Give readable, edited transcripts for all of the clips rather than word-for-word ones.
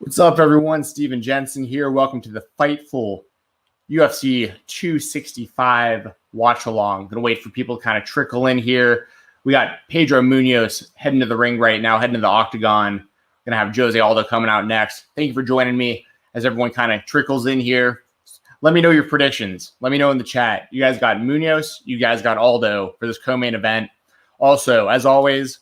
What's up, everyone? Steven Jensen here. Welcome to the Fightful UFC 265 Watchalong. Gonna wait for people to kind of trickle in here. We got Pedro Munhoz heading to the ring right now, heading to the octagon. Gonna have Jose Aldo coming out next. Thank you for joining me as everyone kind of trickles in here. Let me know your predictions. Let me know in the chat. You guys got Munhoz. You guys got Aldo for this co-main event. Also, as always,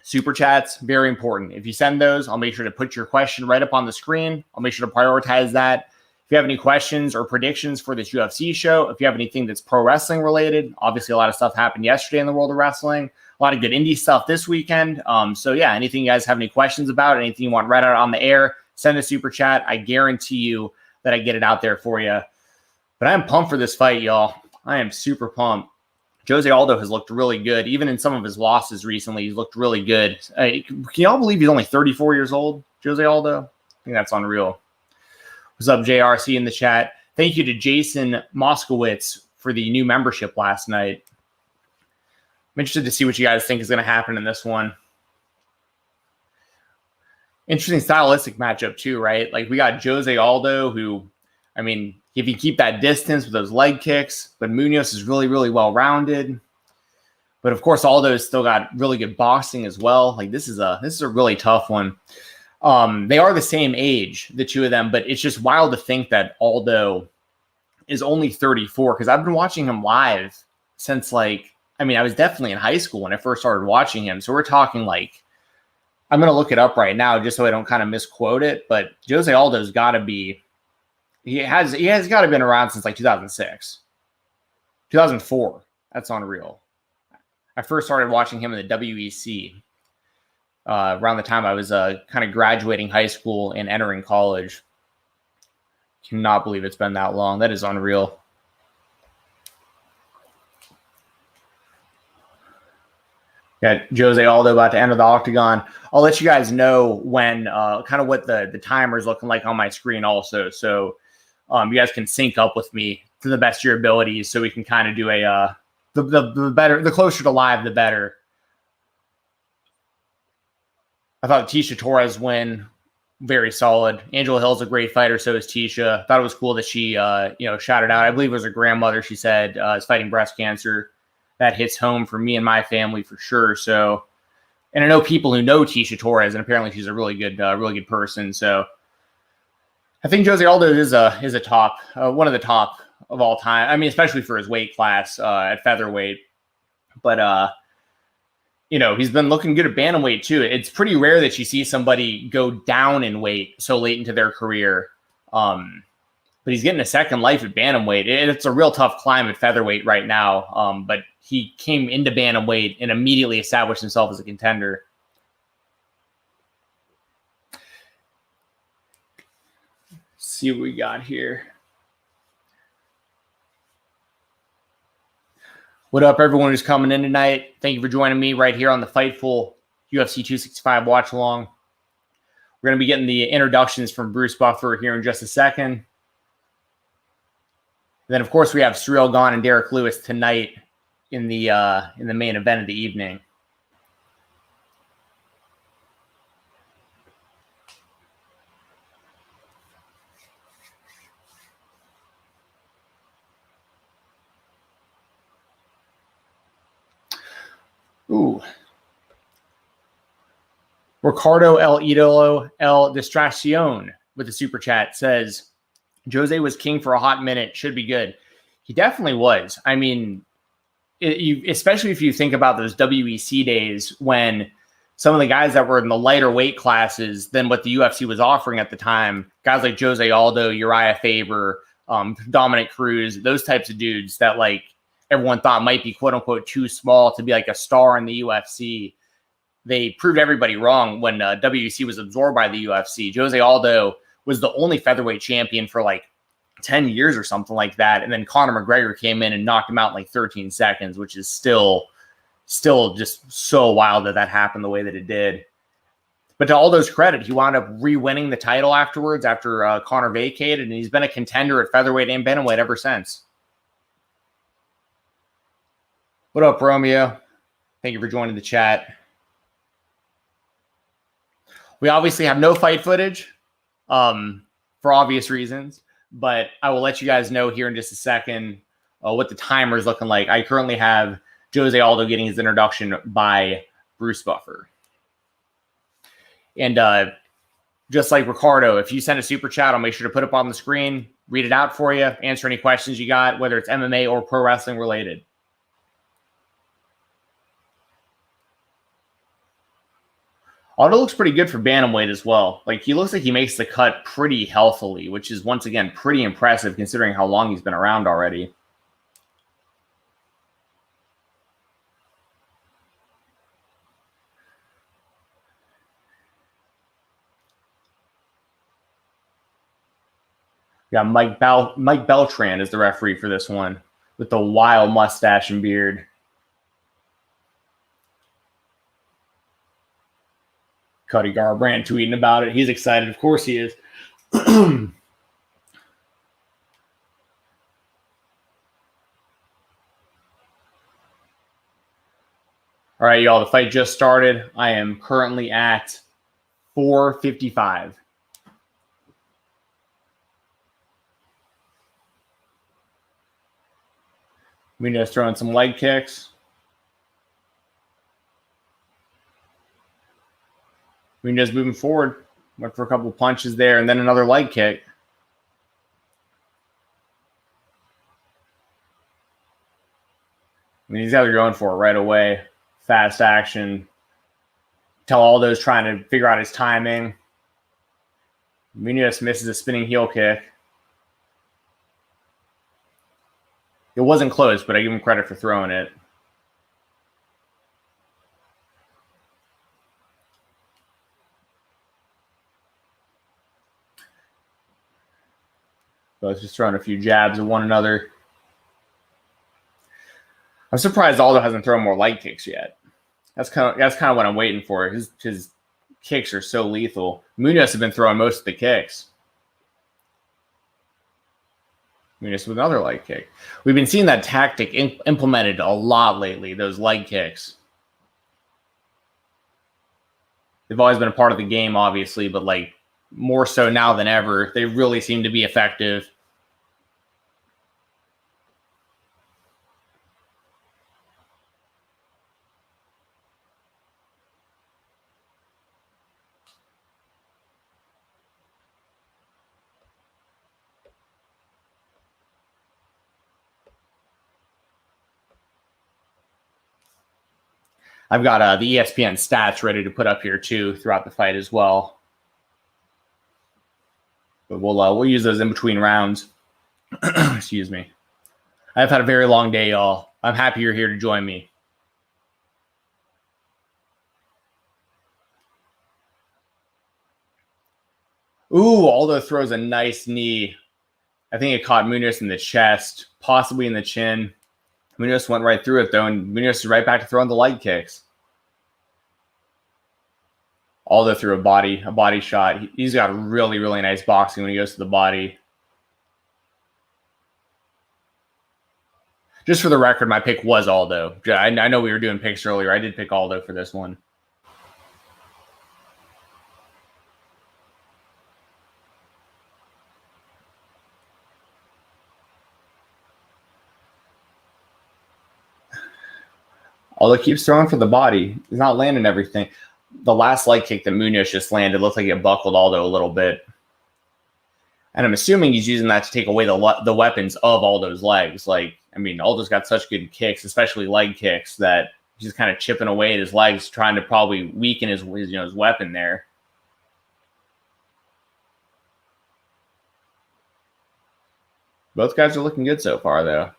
super chats, very important. If you send those, I'll make sure to put your question right up on the screen. I'll make sure to prioritize that. If you have any questions or predictions for this UFC show, if you have anything that's pro wrestling related, obviously a lot of stuff happened yesterday in the world of wrestling. A lot of good indie stuff this weekend. So yeah, anything you guys have any questions about, anything you want read out on the air, send a super chat. I guarantee you that I get it out there for you. But I am pumped for this fight, y'all. I am super pumped. Jose Aldo has looked really good. Even in some of his losses recently, he's looked really good. Can y'all believe he's only 34 years old, Jose Aldo? I think that's unreal. What's up, JRC in the chat? Thank you to Jason Moskowitz for the new membership last night. I'm interested to see what you guys think is going to happen in this one. Interesting stylistic matchup too, right? Like we got Jose Aldo, who, I mean, if you keep that distance with those leg kicks, but Munhoz is really, really well-rounded. But of course, Aldo's still got really good boxing as well. Like this is a really tough one. They are the same age, the two of them, but it's just wild to think that Aldo is only 34 because I've been watching him live since I was definitely in high school when I first started watching him. So we're talking I'm going to look it up right now just so I don't kind of misquote it. But Jose Aldo's got to be. He has got to have been around since 2006, 2004. That's unreal. I first started watching him in the WEC around the time I was kind of graduating high school and entering college. Cannot believe it's been that long. That is unreal. Got Jose Aldo about to enter the octagon. I'll let you guys know when kind of what the timer is looking like on my screen also. So you guys can sync up with me to the best of your abilities so we can kind of do the better, the closer to live, the better. I thought Tisha Torres win, very solid. Angela Hill's a great fighter, so is Tisha. Thought it was cool that she shouted out. I believe it was her grandmother, she said, is fighting breast cancer. That hits home for me and my family for sure. So, and I know people who know Tisha Torres, and apparently she's a really good person. So I think Jose Aldo is a top, one of the top of all time. I mean, especially for his weight class at featherweight. But he's been looking good at bantamweight too. It's pretty rare that you see somebody go down in weight so late into their career. But he's getting a second life at bantamweight. It's a real tough climb at featherweight right now. But he came into bantamweight and immediately established himself as a contender. See what we got here. What up, everyone who's coming in tonight? Thank you for joining me right here on the Fightful UFC 265 watch along. We're going to be getting the introductions from Bruce Buffer here in just a second. Then, of course, we have Cyril Gane and Derrick Lewis tonight in the main event of the evening. Ooh. Ricardo El Idolo El Distracción with the super chat says, Jose was king for a hot minute. Should be good. He definitely was. I mean, especially if you think about those WEC days when some of the guys that were in the lighter weight classes than what the UFC was offering at the time, guys like Jose Aldo, Uriah Faber, Dominic Cruz, those types of dudes that everyone thought might be quote unquote too small to be a star in the UFC. They proved everybody wrong when WEC was absorbed by the UFC. Jose Aldo was the only featherweight champion for 10 years or something like that. And then Conor McGregor came in and knocked him out in 13 seconds, which is still just so wild that happened the way that it did. But to Aldo's credit, he wound up re-winning the title afterwards after Conor vacated, and he's been a contender at featherweight and bantamweight ever since. What up, Romeo? Thank you for joining the chat. We obviously have no fight footage. for obvious reasons. But I will let you guys know here in just a second what the timer is looking like. I currently have Jose Aldo getting his introduction by Bruce Buffer. And just like Ricardo, if you send a super chat, I'll make sure to put it up on the screen, read it out for you, answer any questions you got, whether it's MMA or pro wrestling related. Aldo looks pretty good for bantamweight as well. Like, he looks like he makes the cut pretty healthily, which is, once again, pretty impressive considering how long he's been around already. Yeah, Mike Beltran is the referee for this one with the wild mustache and beard. Cody Garbrandt tweeting about it. He's excited. Of course he is. All right, y'all. The fight just started. I am currently at 4:55. Munhoz throwing some leg kicks. Munhoz moving forward. Went for a couple of punches there, and then another leg kick. I mean, these guys are going for it right away. Fast action. Tell Aldo's trying to figure out his timing. Munhoz misses a spinning heel kick. It wasn't close, but I give him credit for throwing it. Both just throwing a few jabs at one another. I'm surprised Aldo hasn't thrown more leg kicks yet. That's kind of what I'm waiting for. His kicks are so lethal. Munhoz has been throwing most of the kicks. Munhoz with another leg kick. We've been seeing that tactic implemented a lot lately, those leg kicks. They've always been a part of the game, obviously, but like more so now than ever. They really seem to be effective. I've got the ESPN stats ready to put up here too throughout the fight as well. But we'll use those in between rounds. Excuse me. I've had a very long day, y'all. I'm happy you're here to join me. Ooh, Aldo throws a nice knee. I think it caught Munhoz in the chest, possibly in the chin. Munhoz went right through it, though, and Munhoz is right back to throwing the leg kicks. Aldo threw a body shot. He's got really, really nice boxing when he goes to the body. Just for the record, my pick was Aldo. I know we were doing picks earlier. I did pick Aldo for this one. Aldo keeps throwing for the body. He's not landing everything. The last leg kick that Munhoz just landed looked like it buckled Aldo a little bit. And I'm assuming he's using that to take away the weapons of Aldo's legs. Like, I mean, Aldo's got such good kicks, especially leg kicks, that he's just kind of chipping away at his legs, trying to probably weaken his weapon there. Both guys are looking good so far, though.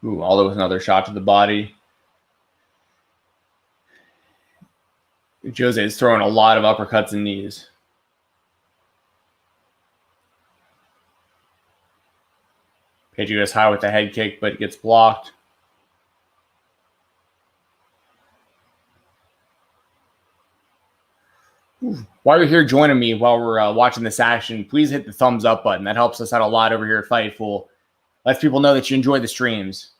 Ooh, Aldo with another shot to the body. Jose is throwing a lot of uppercuts and knees. Pedro goes high with the head kick, but gets blocked. While you're here joining me while we're watching this action, please hit the thumbs up button. That helps us out a lot over here at Fightful. Lets people know that you enjoy the streams.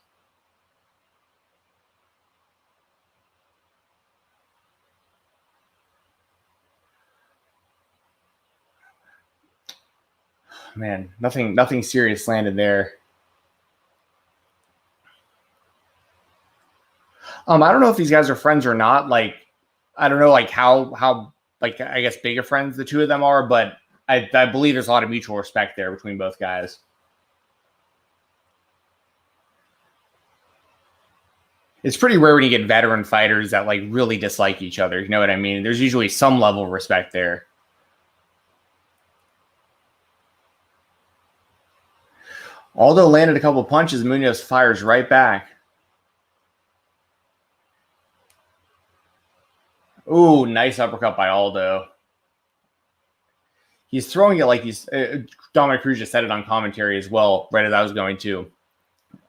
Man, nothing serious landed there. I don't know if these guys are friends or not. Like, I don't know, like how like I guess big of friends the two of them are, but I believe there's a lot of mutual respect there between both guys. It's pretty rare when you get veteran fighters that like really dislike each other. You know what I mean? There's usually some level of respect there. Aldo landed a couple punches. Munhoz fires right back. Ooh, nice uppercut by Aldo. He's throwing it like he's Dominic Cruz just said it on commentary as well, right as I was going to.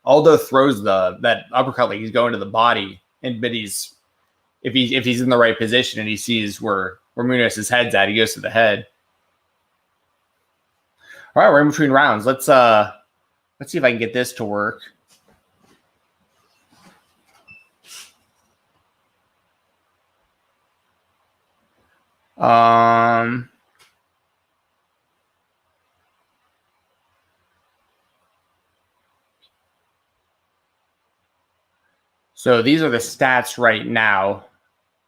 Aldo throws that uppercut like he's going to the body, but if he's in the right position and he sees where Munhoz's head's at, he goes to the head. All right, we're in between rounds. Let's see if I can get this to work. So these are the stats right now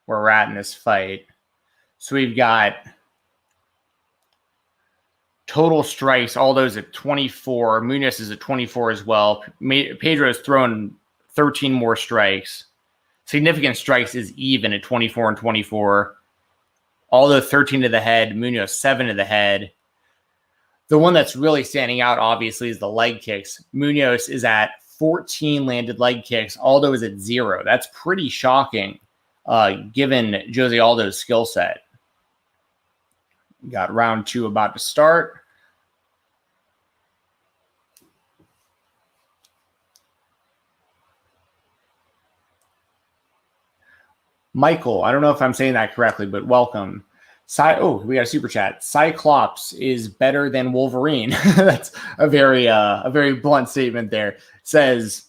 where we're at in this fight. So we've got total strikes. Aldo's at 24. Munhoz is at 24 as well. Pedro's thrown 13 more strikes. Significant strikes is even at 24 and 24. Aldo 13 to the head. Munhoz 7 to the head. The one that's really standing out, obviously, is the leg kicks. Munhoz is at 14 landed leg kicks. Aldo is at 0. That's pretty shocking, given Jose Aldo's skill set. Got round 2 about to start. Michael, I don't know if I'm saying that correctly, but welcome. We got a super chat. Cyclops is better than Wolverine. That's a very blunt statement there. Says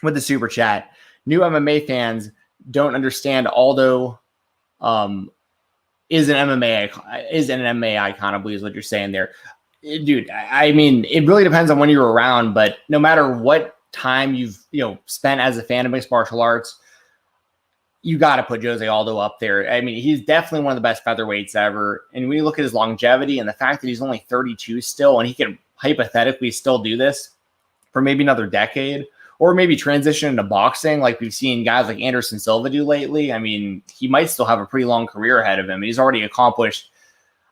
with the super chat, new MMA fans don't understand Aldo is an MMA icon, I believe is what you're saying there. Dude, I mean, it really depends on when you're around, but no matter what time you've spent as a fan of mixed martial arts, you got to put Jose Aldo up there. I mean, he's definitely one of the best featherweights ever. And when you look at his longevity and the fact that he's only 32 still, and he can hypothetically still do this for maybe another decade, or maybe transition into boxing like we've seen guys like Anderson Silva do lately. I mean, he might still have a pretty long career ahead of him. He's already accomplished.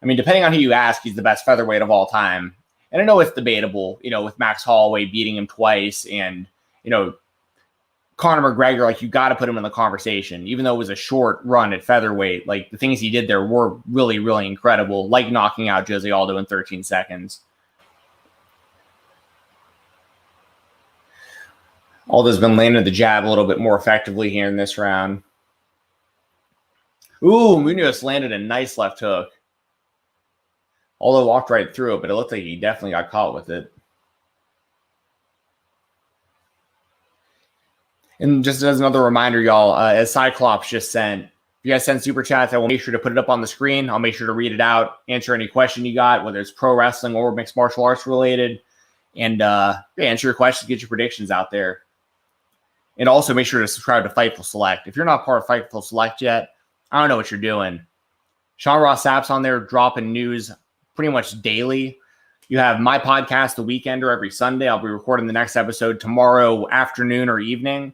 I mean, depending on who you ask, he's the best featherweight of all time. And I know it's debatable, with Max Holloway beating him twice and, Conor McGregor, like you got to put him in the conversation, even though it was a short run at featherweight. Like the things he did there were really, really incredible, like knocking out Jose Aldo in 13 seconds. Aldo's been landing the jab a little bit more effectively here in this round. Ooh, Munhoz landed a nice left hook. Aldo walked right through it, but it looked like he definitely got caught with it. And just as another reminder, y'all, as Cyclops just sent, if you guys send super chats, I will make sure to put it up on the screen. I'll make sure to read it out, answer any question you got, whether it's pro wrestling or mixed martial arts related, and answer your questions, get your predictions out there. And also make sure to subscribe to Fightful Select. If you're not part of Fightful Select yet, I don't know what you're doing. Sean Ross Sapp's on there dropping news pretty much daily. You have my podcast, The Weekender, every Sunday. I'll be recording the next episode tomorrow afternoon or evening.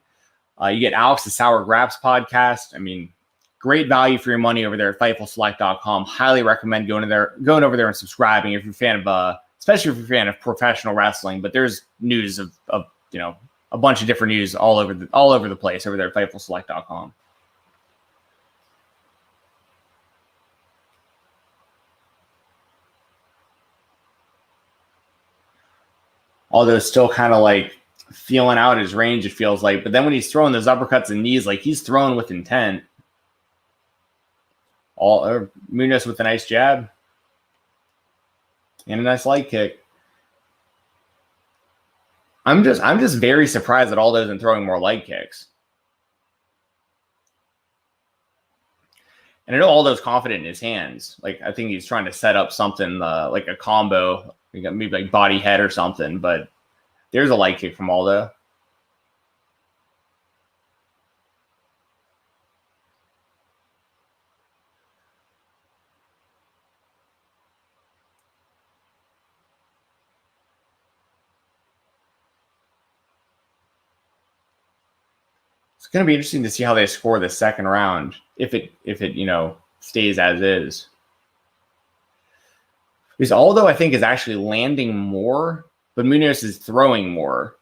You get Alex, the Sour Graps podcast. I mean, great value for your money over there at FightfulSelect.com. Highly recommend going over there and subscribing if you're a fan of, especially if you're a fan of professional wrestling. But there's news of a bunch of different news all over the place over there at FightfulSelect.com. Although still kind of like feeling out his range, it feels like. But then when he's throwing those uppercuts and knees, like he's throwing with intent. Munhoz with a nice jab and a nice leg kick. I'm just very surprised that Aldo isn't throwing more leg kicks. And I know Aldo's confident in his hands. Like, I think he's trying to set up something like a combo, maybe like body head or something. But there's a leg kick from Aldo. It's going to be interesting to see how they score the second round if it stays as is. Because Aldo, I think, is actually landing more, but Munhoz is throwing more.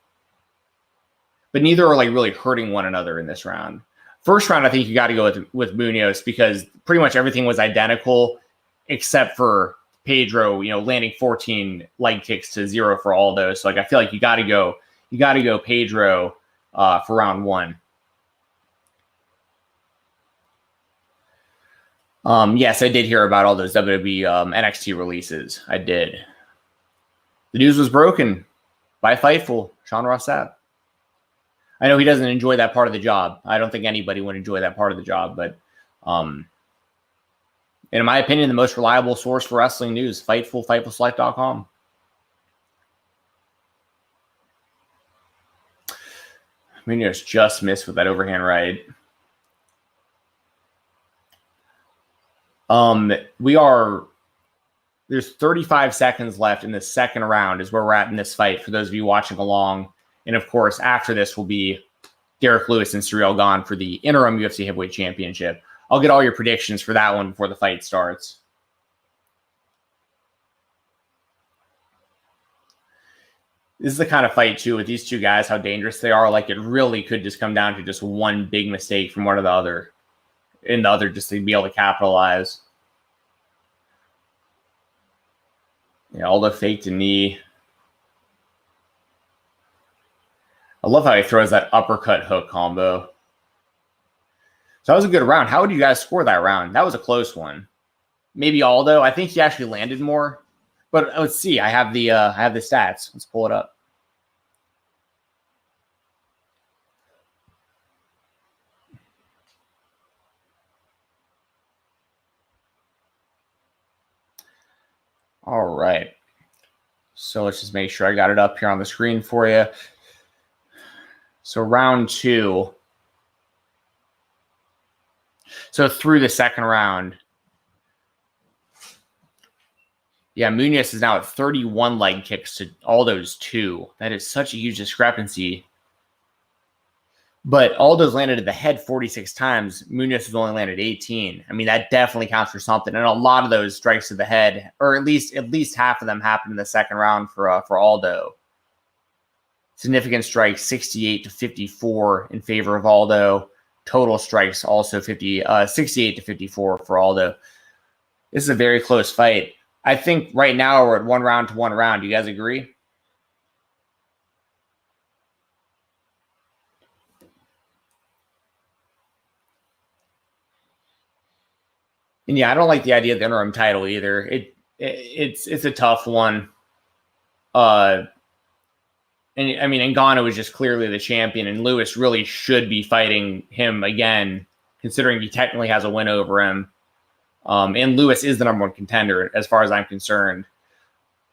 But neither are like really hurting one another in this round. First round, I think you got to go with Munhoz because pretty much everything was identical except for Pedro, landing 14 leg kicks to 0 for Aldo. So like I feel like you got to go Pedro for round 1. Yes, I did hear about all those WWE NXT releases. I did. The news was broken by Fightful, Sean Ross Sapp. I know he doesn't enjoy that part of the job. I don't think anybody would enjoy that part of the job, but in my opinion, the most reliable source for wrestling news, Fightful, FightfulSelect.com. Munhoz just missed with that overhand right. There's 35 seconds left in the second round is where we're at in this fight for those of you watching along. And of course, after this will be Derrick Lewis and Cyril Gane for the interim UFC heavyweight championship. I'll get all your predictions for that one before the fight starts. This is the kind of fight too with these two guys, how dangerous they are. Like it really could just come down to just one big mistake from one or the other. And the other just to be able to capitalize. Yeah, Aldo faked a knee. I love how he throws that uppercut hook combo. So that was a good round. How would you guys score that round? That was a close one. Maybe Aldo. I think he actually landed more. But let's see. I have the stats. Let's pull it up. All right. So let's just make sure I got it up here on the screen for you. So round 2. So through the second round. Yeah, Munhoz is now at 31 leg kicks to Aldo's 2. That is such a huge discrepancy. But Aldo's landed at the head 46 times. Munhoz has only landed 18. I mean, that definitely counts for something. And a lot of those strikes to the head, or at least half of them happened in the second round for Aldo. Significant strikes, 68-54 in favor of Aldo. Total strikes also 68-54 for Aldo. This is a very close fight. I think right now we're at 1 round to 1 round. Do you guys agree? And yeah, I don't like the idea of the interim title either. It's a tough one. And I mean, Ngannou was just clearly the champion, and Lewis really should be fighting him again, considering he technically has a win over him. And Lewis is the number 1 contender, as far as I'm concerned.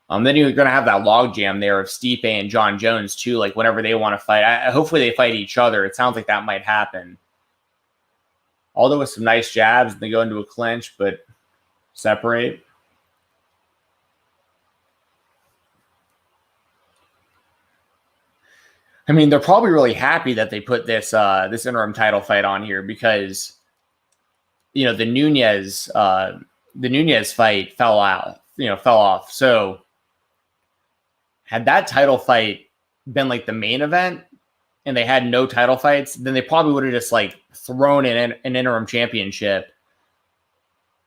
Then you're going to have that logjam there of Stipe and John Jones too. Like whenever they want to fight, hopefully they fight each other. It sounds like that might happen. Aldo with some nice jabs, and they go into a clinch, but separate. I mean, they're probably really happy that they put this interim title fight on here because, the Nunes fight fell off. So had that title fight been like the main event and they had no title fights, then they probably would have just like thrown in an interim championship,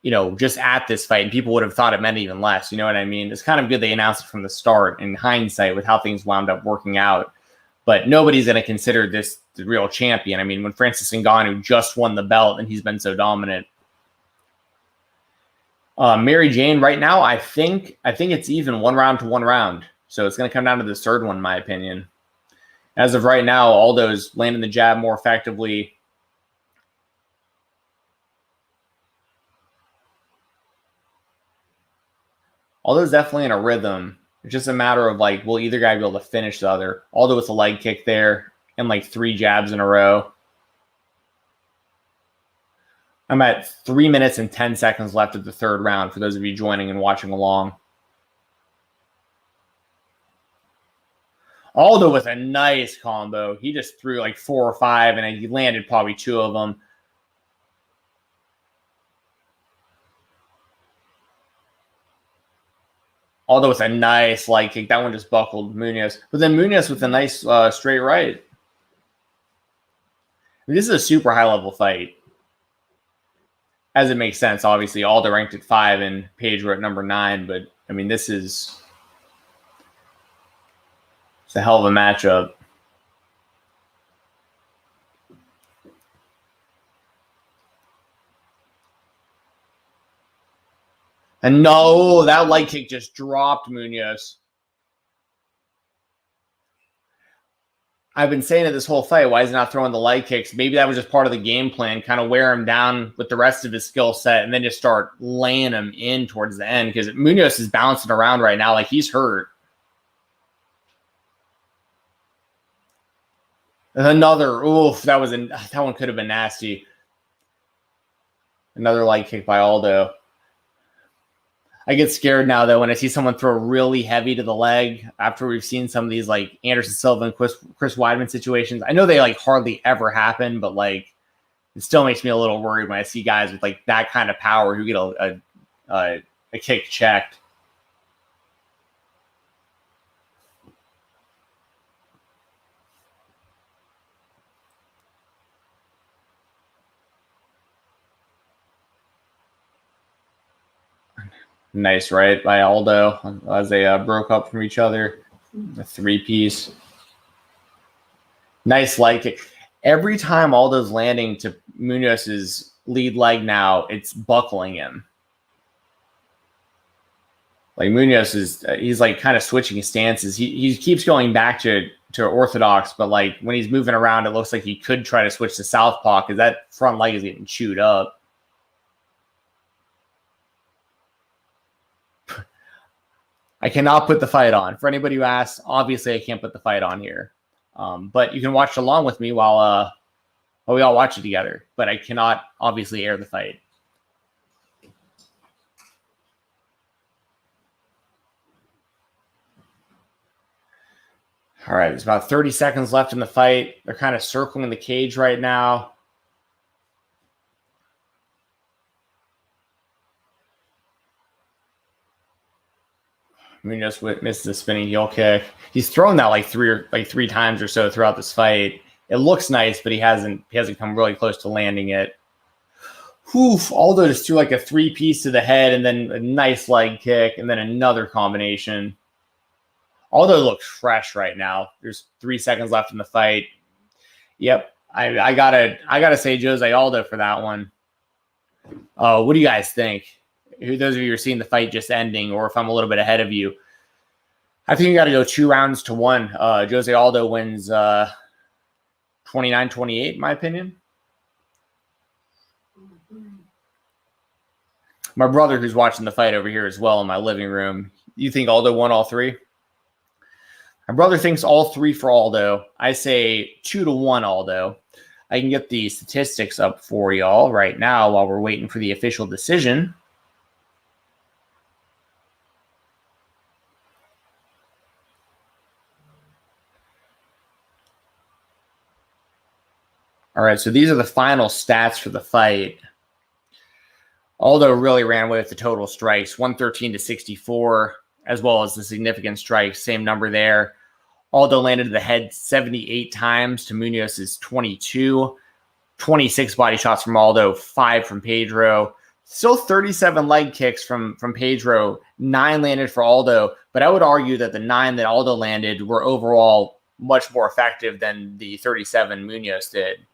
just at this fight, and people would have thought it meant even less. You know what I mean? It's kind of good they announced it from the start in hindsight with how things wound up working out. But nobody's going to consider this the real champion. I mean, when Francis Ngannou just won the belt and he's been so dominant. Mary Jane, right now, I think it's even 1 round to 1 round. So it's going to come down to this third one, in my opinion. As of right now, Aldo's landing the jab more effectively. Aldo's definitely in a rhythm. It's just a matter of, like, will either guy be able to finish the other? Aldo with a leg kick there and, like, 3 jabs in a row. I'm at 3 minutes and 10 seconds left of the third round for those of you joining and watching along. Aldo with a nice combo. He just threw like 4 or 5, and he landed probably 2 of them. Aldo with a nice leg kick. That one just buckled Munhoz. But then Munhoz with a nice straight right. I mean, this is a super high-level fight. As it makes sense, obviously. Aldo ranked at 5 and Pedro at number 9. But, I mean, this is... It's a hell of a matchup. And no, that leg kick just dropped Munhoz. I've been saying it this whole fight, why is he not throwing the leg kicks? Maybe that was just part of the game plan, kind of wear him down with the rest of his skill set and then just start laying him in towards the end, because Munhoz is bouncing around right now like he's hurt. Another, oof, that one could have been nasty. Another leg kick by Aldo. I get scared now, though, when I see someone throw really heavy to the leg after we've seen some of these, like, Anderson Silva and Chris Weidman situations. I know they, like, hardly ever happen, but, like, it still makes me a little worried when I see guys with, like, that kind of power who get a kick checked. Nice right by Aldo as they broke up from each other. A 3-piece. Nice leg kick. Every time Aldo's landing to Munhoz's lead leg now, it's buckling him. Like Munhoz he's like kind of switching his stances. He keeps going back to orthodox, but like when he's moving around, it looks like he could try to switch to southpaw because that front leg is getting chewed up. I cannot put the fight on. For anybody who asks, obviously I can't put the fight on here. But you can watch along with me while we all watch it together. But I cannot obviously air the fight. All right, there's about 30 seconds left in the fight. They're kind of circling the cage right now. Munhoz misses the spinning heel kick. He's thrown that like three times or so throughout this fight. It looks nice, but he hasn't come really close to landing it. Oof, Aldo just threw like a 3-piece to the head and then a nice leg kick and then another combination. Aldo looks fresh right now. There's 3 seconds left in the fight. Yep, I gotta say Jose Aldo for that one. What do you guys think? Those of you who are seeing the fight just ending, or if I'm a little bit ahead of you, I think you got to go 2 rounds to 1. Jose Aldo wins 29-28, in my opinion. My brother, who's watching the fight over here as well in my living room, you think Aldo won all 3? My brother thinks all 3 for Aldo. I say 2-1 Aldo. I can get the statistics up for y'all right now while we're waiting for the official decision. All right, so these are the final stats for the fight. Aldo really ran away with the total strikes, 113-64, as well as the significant strikes, same number there. Aldo landed to the head 78 times to Munhoz's 22. 26 body shots from Aldo, 5 from Pedro. Still 37 leg kicks from Pedro, 9 landed for Aldo, but I would argue that the 9 that Aldo landed were overall much more effective than the 37 Munhoz did.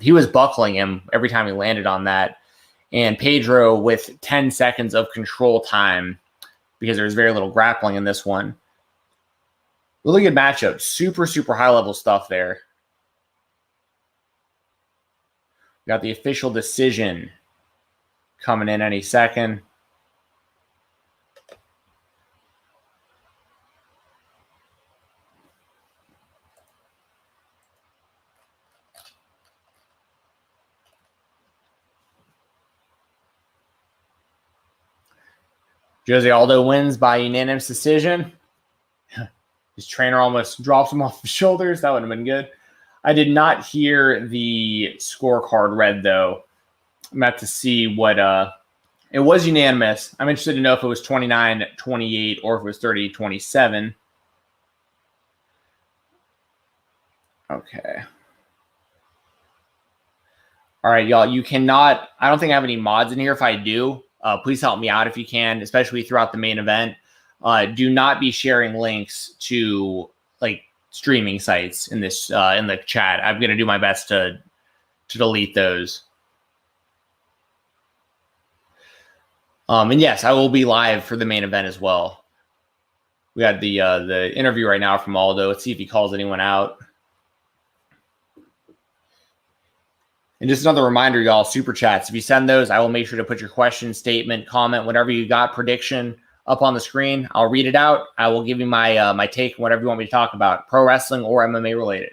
He was buckling him every time he landed on that. and Pedro with 10 seconds of control time because there's very little grappling in this one. Really good matchup. Super, super high-level stuff there. We got the official decision coming in any second. Aldo wins by unanimous decision. His trainer almost drops him off his shoulders. That would have been good. I did not hear the scorecard read, though. I'm about to see what it was unanimous. I'm interested to know if it was 29-28 or if it was 30-27. Okay. All right, y'all. You cannot, I don't think I have any mods in here. If I do, please help me out if you can, especially throughout the main event. Do not be sharing links to like streaming sites in this in the chat. I'm gonna do my best to delete those. And yes, I will be live for the main event as well. We got the interview right now from Aldo. Let's see if he calls anyone out. And just another reminder, y'all, super chats. If you send those, I will make sure to put your question, statement, comment, whatever you got, prediction up on the screen. I'll read it out. I will give you my my take, whatever you want me to talk about, pro wrestling or MMA related,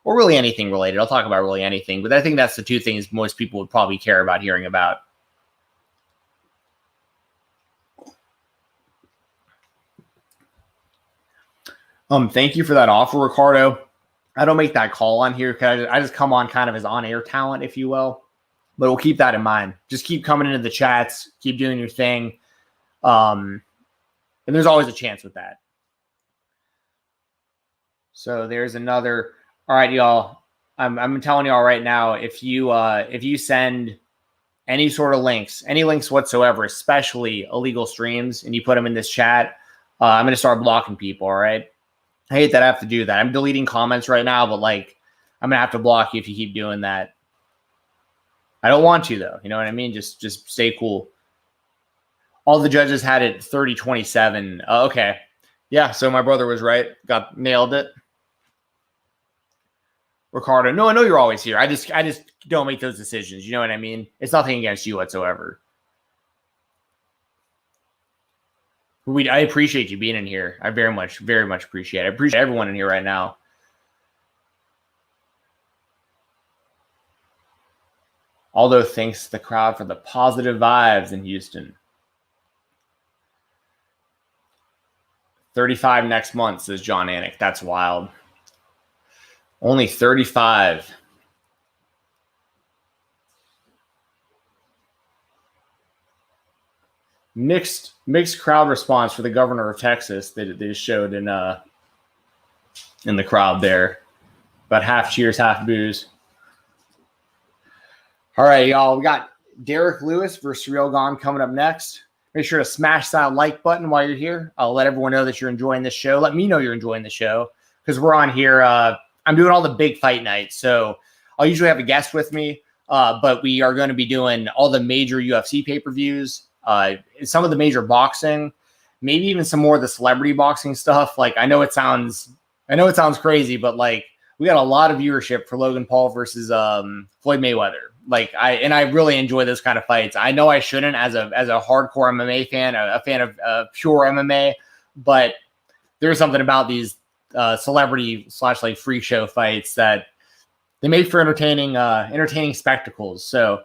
or really anything related. I'll talk about really anything, but I think that's the two things most people would probably care about hearing about. Thank you for that offer, Ricardo. I don't make that call on here because I just come on kind of as on-air talent, if you will. But we'll keep that in mind. Just keep coming into the chats. Keep doing your thing. And there's always a chance with that. So there's another. All right, y'all. I'm telling y'all right now, if you send any sort of links, any links whatsoever, especially illegal streams, and you put them in this chat, I'm going to start blocking people, all right? I hate that I have to do that. I'm deleting comments right now, but like I'm gonna have to block you if you keep doing that. I don't want you though. You know what I mean? Just stay cool. All the judges had it 30-27. Okay. Yeah, so my brother was right. Nailed it. Ricardo, no, I know you're always here. I just don't make those decisions. You know what I mean? It's nothing against you whatsoever. I appreciate you being in here. I very much appreciate it. I appreciate everyone in here right now. Aldo thanks the crowd for the positive vibes in Houston. 35 next month, says John Anik. That's wild. Only 35. Mixed crowd response for the governor of Texas that they showed in the crowd there. About half cheers, half boos. All right, y'all. We got Derrick Lewis versus Cyril Gane coming up next. Make sure to smash that like button while you're here. I'll let everyone know that you're enjoying this show. Let me know you're enjoying the show because we're on here. I'm doing all the big fight nights, so I'll usually have a guest with me, but we are going to be doing all the major UFC pay-per-views. Some of the major boxing, maybe even some more of the celebrity boxing stuff. Like I know it sounds crazy, but like we got a lot of viewership for Logan Paul versus Floyd Mayweather. Like I really enjoy those kind of fights. I know I shouldn't as a hardcore MMA fan, a fan of pure MMA, but there's something about these celebrity / like freak show fights that they make for entertaining spectacles. So.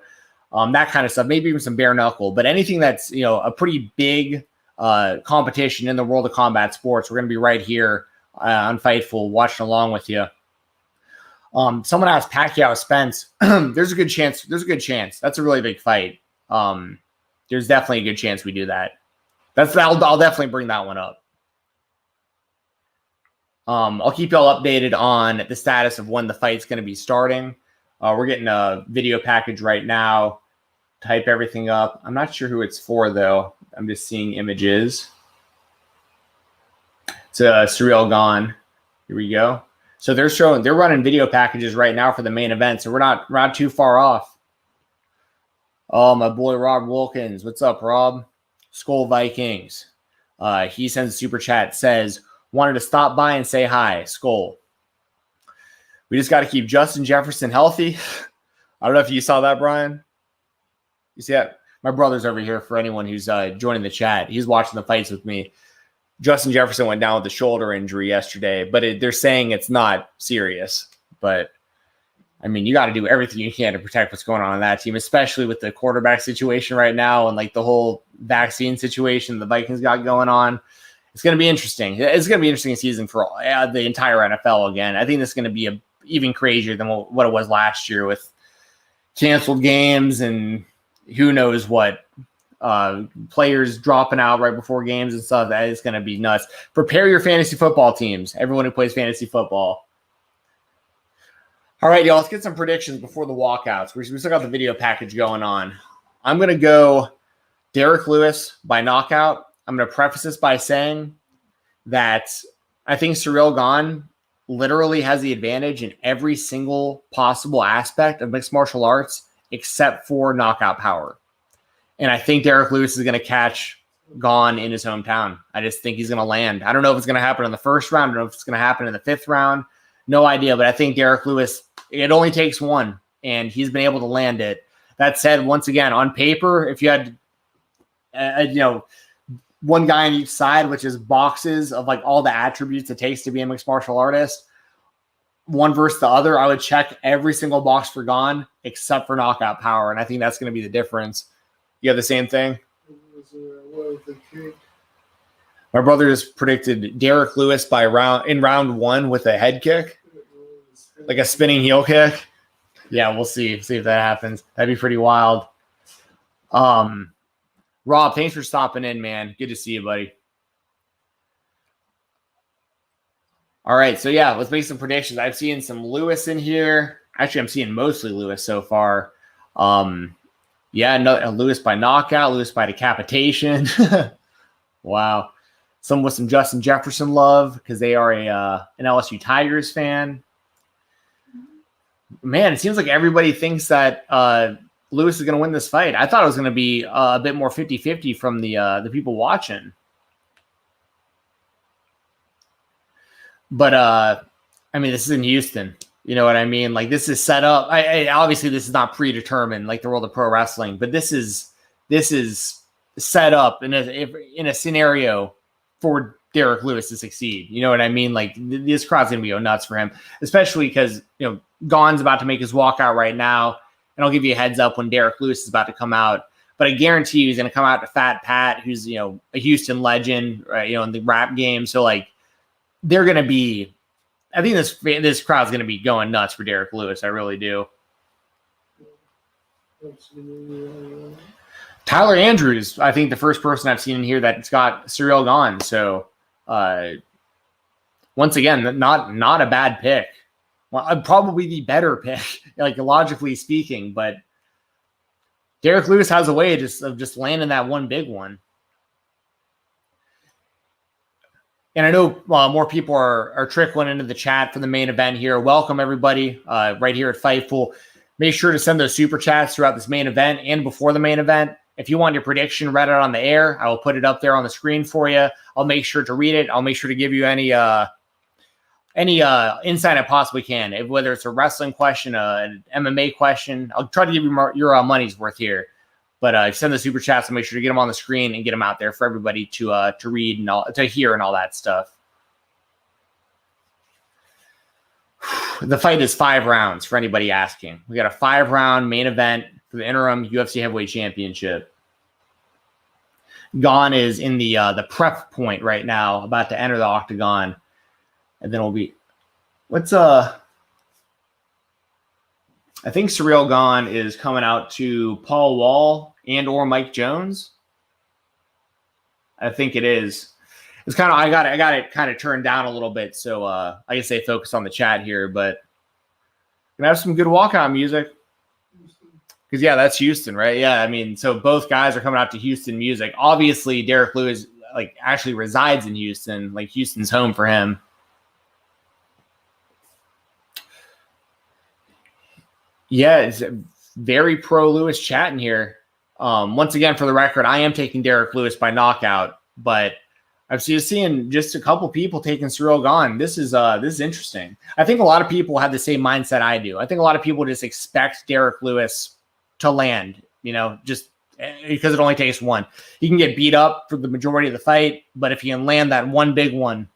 That kind of stuff, maybe even some bare knuckle, but anything that's, a pretty big competition in the world of combat sports, we're going to be right here on Fightful watching along with you. Someone asked Pacquiao Spence. There's a good chance. That's a really big fight. There's definitely a good chance we do that. I'll definitely bring that one up. I'll keep y'all updated on the status of when the fight's going to be starting. We're getting a video package right now. Type everything up. I'm not sure who it's for, though. I'm just seeing images. It's Cyril Gane. Here we go. So they're running video packages right now for the main event, so we're not too far off. Oh, my boy Rob Wilkins. What's up, Rob? Skull Vikings. He sends a super chat, says, wanted to stop by and say hi, Skull. We just got to keep Justin Jefferson healthy. I don't know if you saw that, Brian. You see that? My brother's over here for anyone who's joining the chat. He's watching the fights with me. Justin Jefferson went down with a shoulder injury yesterday, but they're saying it's not serious. But, I mean, you got to do everything you can to protect what's going on that team, especially with the quarterback situation right now and, like, the whole vaccine situation the Vikings got going on. It's going to be interesting. It's going to be an interesting season for the entire NFL again. I think this is going to be even crazier than what it was last year with canceled games and who knows what, players dropping out right before games and stuff. That is going to be nuts. Prepare your fantasy football teams, everyone who plays fantasy football. All right, y'all, let's get some predictions before the walkouts. We still got the video package going on. I'm going to go Derrick Lewis by knockout. I'm going to preface this by saying that I think Cyril Gane literally has the advantage in every single possible aspect of mixed martial arts except for knockout power. And I think Derrick Lewis is going to catch Gane in his hometown. I just think he's going to land. I don't know if it's going to happen in the first round. I don't know if it's going to happen in the fifth round. No idea. But I think Derrick Lewis, it only takes one, and he's been able to land it. That said, once again, on paper, if you had, one guy on each side, which is boxes of like all the attributes it takes to be a mixed martial artist, one versus the other, I would check every single box for Gane except for knockout power. And I think that's going to be the difference. You have the same thing? My brother just predicted Derrick Lewis in round one with a head kick, like a spinning heel kick. Yeah, we'll see if that happens. That'd be pretty wild. Rob, thanks for stopping in, man. Good to see you, buddy. All right, so yeah, let's make some predictions. I've seen some Lewis in here. Actually, I'm seeing mostly Lewis so far. Lewis by knockout, Lewis by decapitation. Wow. Some with some Justin Jefferson love because they are an LSU Tigers fan. Man, it seems like everybody thinks that Lewis is going to win this fight. I thought it was going to be a bit more 50-50 from the people watching. But, this is in Houston. You know what I mean? Like, this is set up. Obviously, this is not predetermined like the world of pro wrestling, but this is set up in a scenario for Derrick Lewis to succeed. You know what I mean? Like, this crowd's going to go nuts for him, especially because, Gane's about to make his walkout right now. And I'll give you a heads up when Derrick Lewis is about to come out. But I guarantee you he's going to come out to Fat Pat, who's, a Houston legend, right, in the rap game. So, like, they're going to be – I think this crowd's going to be going nuts for Derrick Lewis. I really do. Tyler Andrews, I think the first person I've seen in here that's got Cyril Gane. So, once again, not a bad pick. Well, probably the better pick, like logically speaking. But Derrick Lewis has a way of just landing that one big one. And I know more people are trickling into the chat for the main event here. Welcome, everybody, right here at Fightful. Make sure to send those super chats throughout this main event and before the main event. If you want your prediction read out on the air, I will put it up there on the screen for you. I'll make sure to read it. I'll make sure to give you any insight I possibly can, whether it's a wrestling question, an MMA question. I'll try to give you your money's worth here. But send the super chats and make sure to get them on the screen and get them out there for everybody to read and to hear and all that stuff. The fight is 5 rounds for anybody asking. We got a 5-round main event for the interim UFC Heavyweight Championship. Gane is in the prep point right now, about to enter the octagon, and then we'll be. I think Cyril Gane is coming out to Paul Wall and or Mike Jones. I think it is. It's kind of I got it kind of turned down a little bit, so I can say focus on the chat here, but we're gonna have some good walkout music. Because that's Houston, right? Yeah, I mean, so both guys are coming out to Houston music. Obviously, Derrick Lewis actually resides in Houston, like Houston's home for him. Yeah, it's very pro Lewis chat in here. Once again, for the record, I am taking Derrick Lewis by knockout, but I've seen just a couple people taking Cyril Gane. This is interesting. I think a lot of people have the same mindset I do. I think a lot of people just expect Derrick Lewis to land, just because it only takes one. He can get beat up for the majority of the fight, but if he can land that one big one.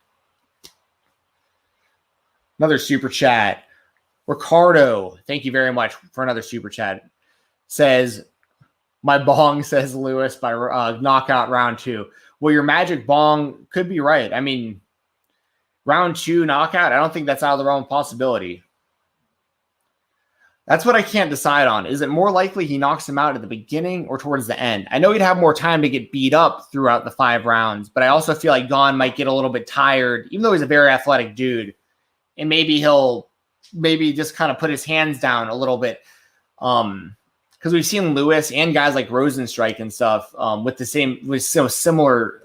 Another super chat. Ricardo, thank you very much for another super chat. Says, my bong says Lewis by knockout round 2. Well, your magic bong could be right. I mean, round 2 knockout, I don't think that's out of the realm of possibility. That's what I can't decide on. Is it more likely he knocks him out at the beginning or towards the end? I know he'd have more time to get beat up throughout the 5 rounds, but I also feel like Gane might get a little bit tired, even though he's a very athletic dude. And maybe he'll just kind of put his hands down a little bit. Because we've seen Lewis and guys like Rosenstrike and stuff with similar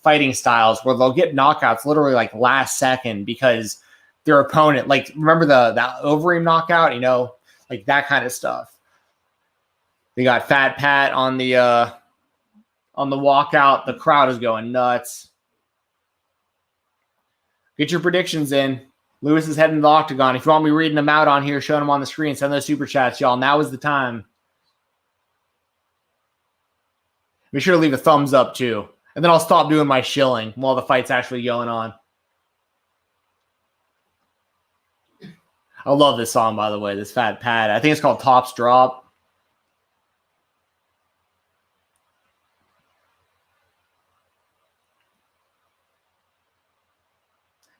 fighting styles where they'll get knockouts literally like last second because their opponent, like remember that Overeem knockout, like that kind of stuff. They got Fat Pat on the walkout. The crowd is going nuts. Get your predictions in. Lewis is heading to the octagon. If you want me reading them out on here, showing them on the screen, send those super chats, y'all. Now is the time. Be sure to leave a thumbs up, too. And then I'll stop doing my shilling while the fight's actually going on. I love this song, by the way, this Fat Pat. I think it's called Tops Drop.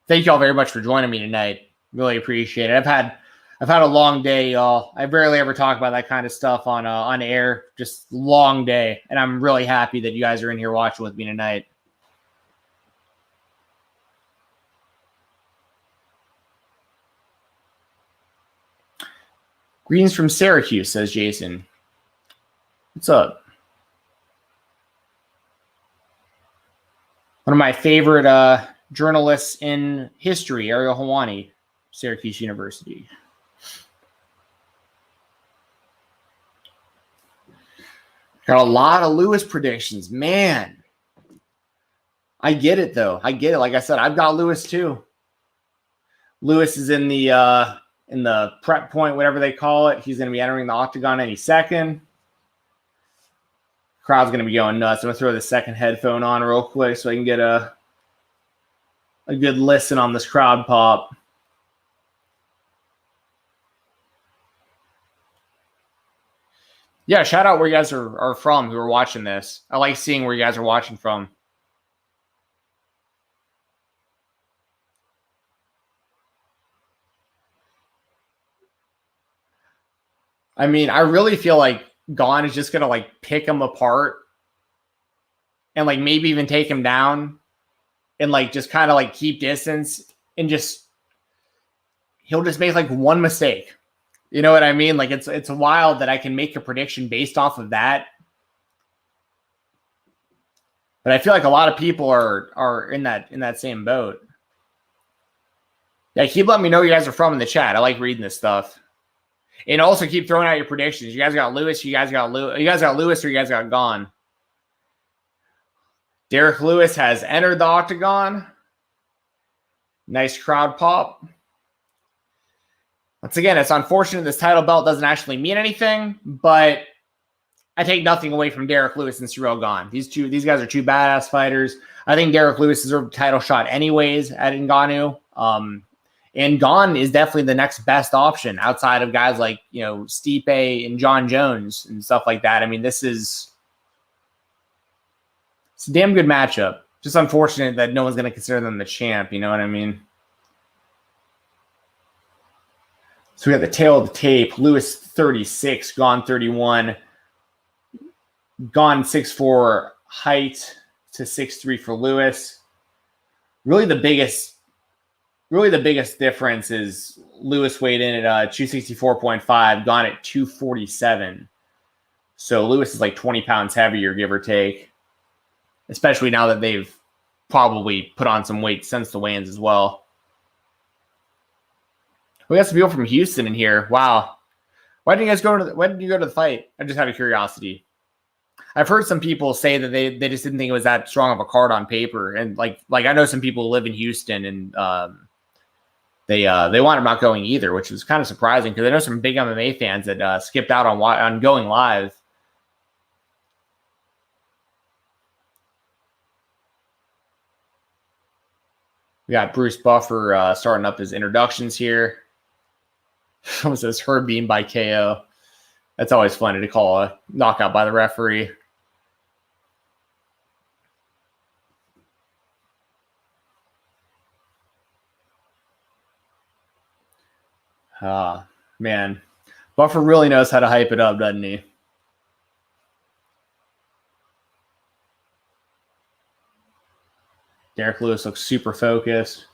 Thank you all very much for joining me tonight. Really appreciate it. I've had a long day, y'all. I rarely ever talk about that kind of stuff on air. Just long day, and I'm really happy that you guys are in here watching with me tonight. Greetings from Syracuse, says Jason. What's up? One of my favorite journalists in history, Ariel Helwani, Syracuse University. Got a lot of Lewis predictions. Man, I get it, though. I get it. Like I said, I've got Lewis, too. Lewis is in the prep point, whatever they call it. He's going to be entering the octagon any second. Crowd's going to be going nuts. I'm going to throw the second headphone on real quick so I can get a good listen on this crowd pop. Yeah, shout out where you guys are from who are watching this. I like seeing where you guys are watching from. I mean, I really feel like Gane is just going to pick him apart and maybe even take him down and just kind of keep distance and he'll just make one mistake. You know what I mean? It's wild that I can make a prediction based off of that. But I feel like a lot of people are in that same boat. Yeah, keep letting me know where you guys are from in the chat. I like reading this stuff. And also keep throwing out your predictions. You guys got Lewis, you guys got Lewis, or you guys got Gane. Derrick Lewis has entered the octagon. Nice crowd pop. Once again, it's unfortunate this title belt doesn't actually mean anything, but I take nothing away from Derrick Lewis and Cyril Gane. These guys are two badass fighters. I think Derrick Lewis deserved a title shot anyways at Ngannou. And Gane is definitely the next best option outside of guys like, Stipe and John Jones and stuff like that. I mean, it's a damn good matchup. Just unfortunate that no one's going to consider them the champ. You know what I mean? So we got the tail of the tape. Lewis 36, Gane 31. Gane 6'4" height to 6'3" for Lewis. Really the biggest difference is Lewis weighed in at 264.5, Gane at 247. So Lewis is 20 pounds heavier, give or take. Especially now that they've probably put on some weight since the weigh-ins as well. We got some people from Houston in here. Wow. Why did you go to the fight? I just out of curiosity. I've heard some people say that they just didn't think it was that strong of a card on paper, and like I know some people who live in Houston, and they wound up not going either, which was kind of surprising because I know some big MMA fans that skipped out on going live. We got Bruce Buffer starting up his introductions here. Someone says Herb Beam by KO. That's always funny to call a knockout by the referee. Man. Buffer really knows how to hype it up, doesn't he? Derrick Lewis looks super focused.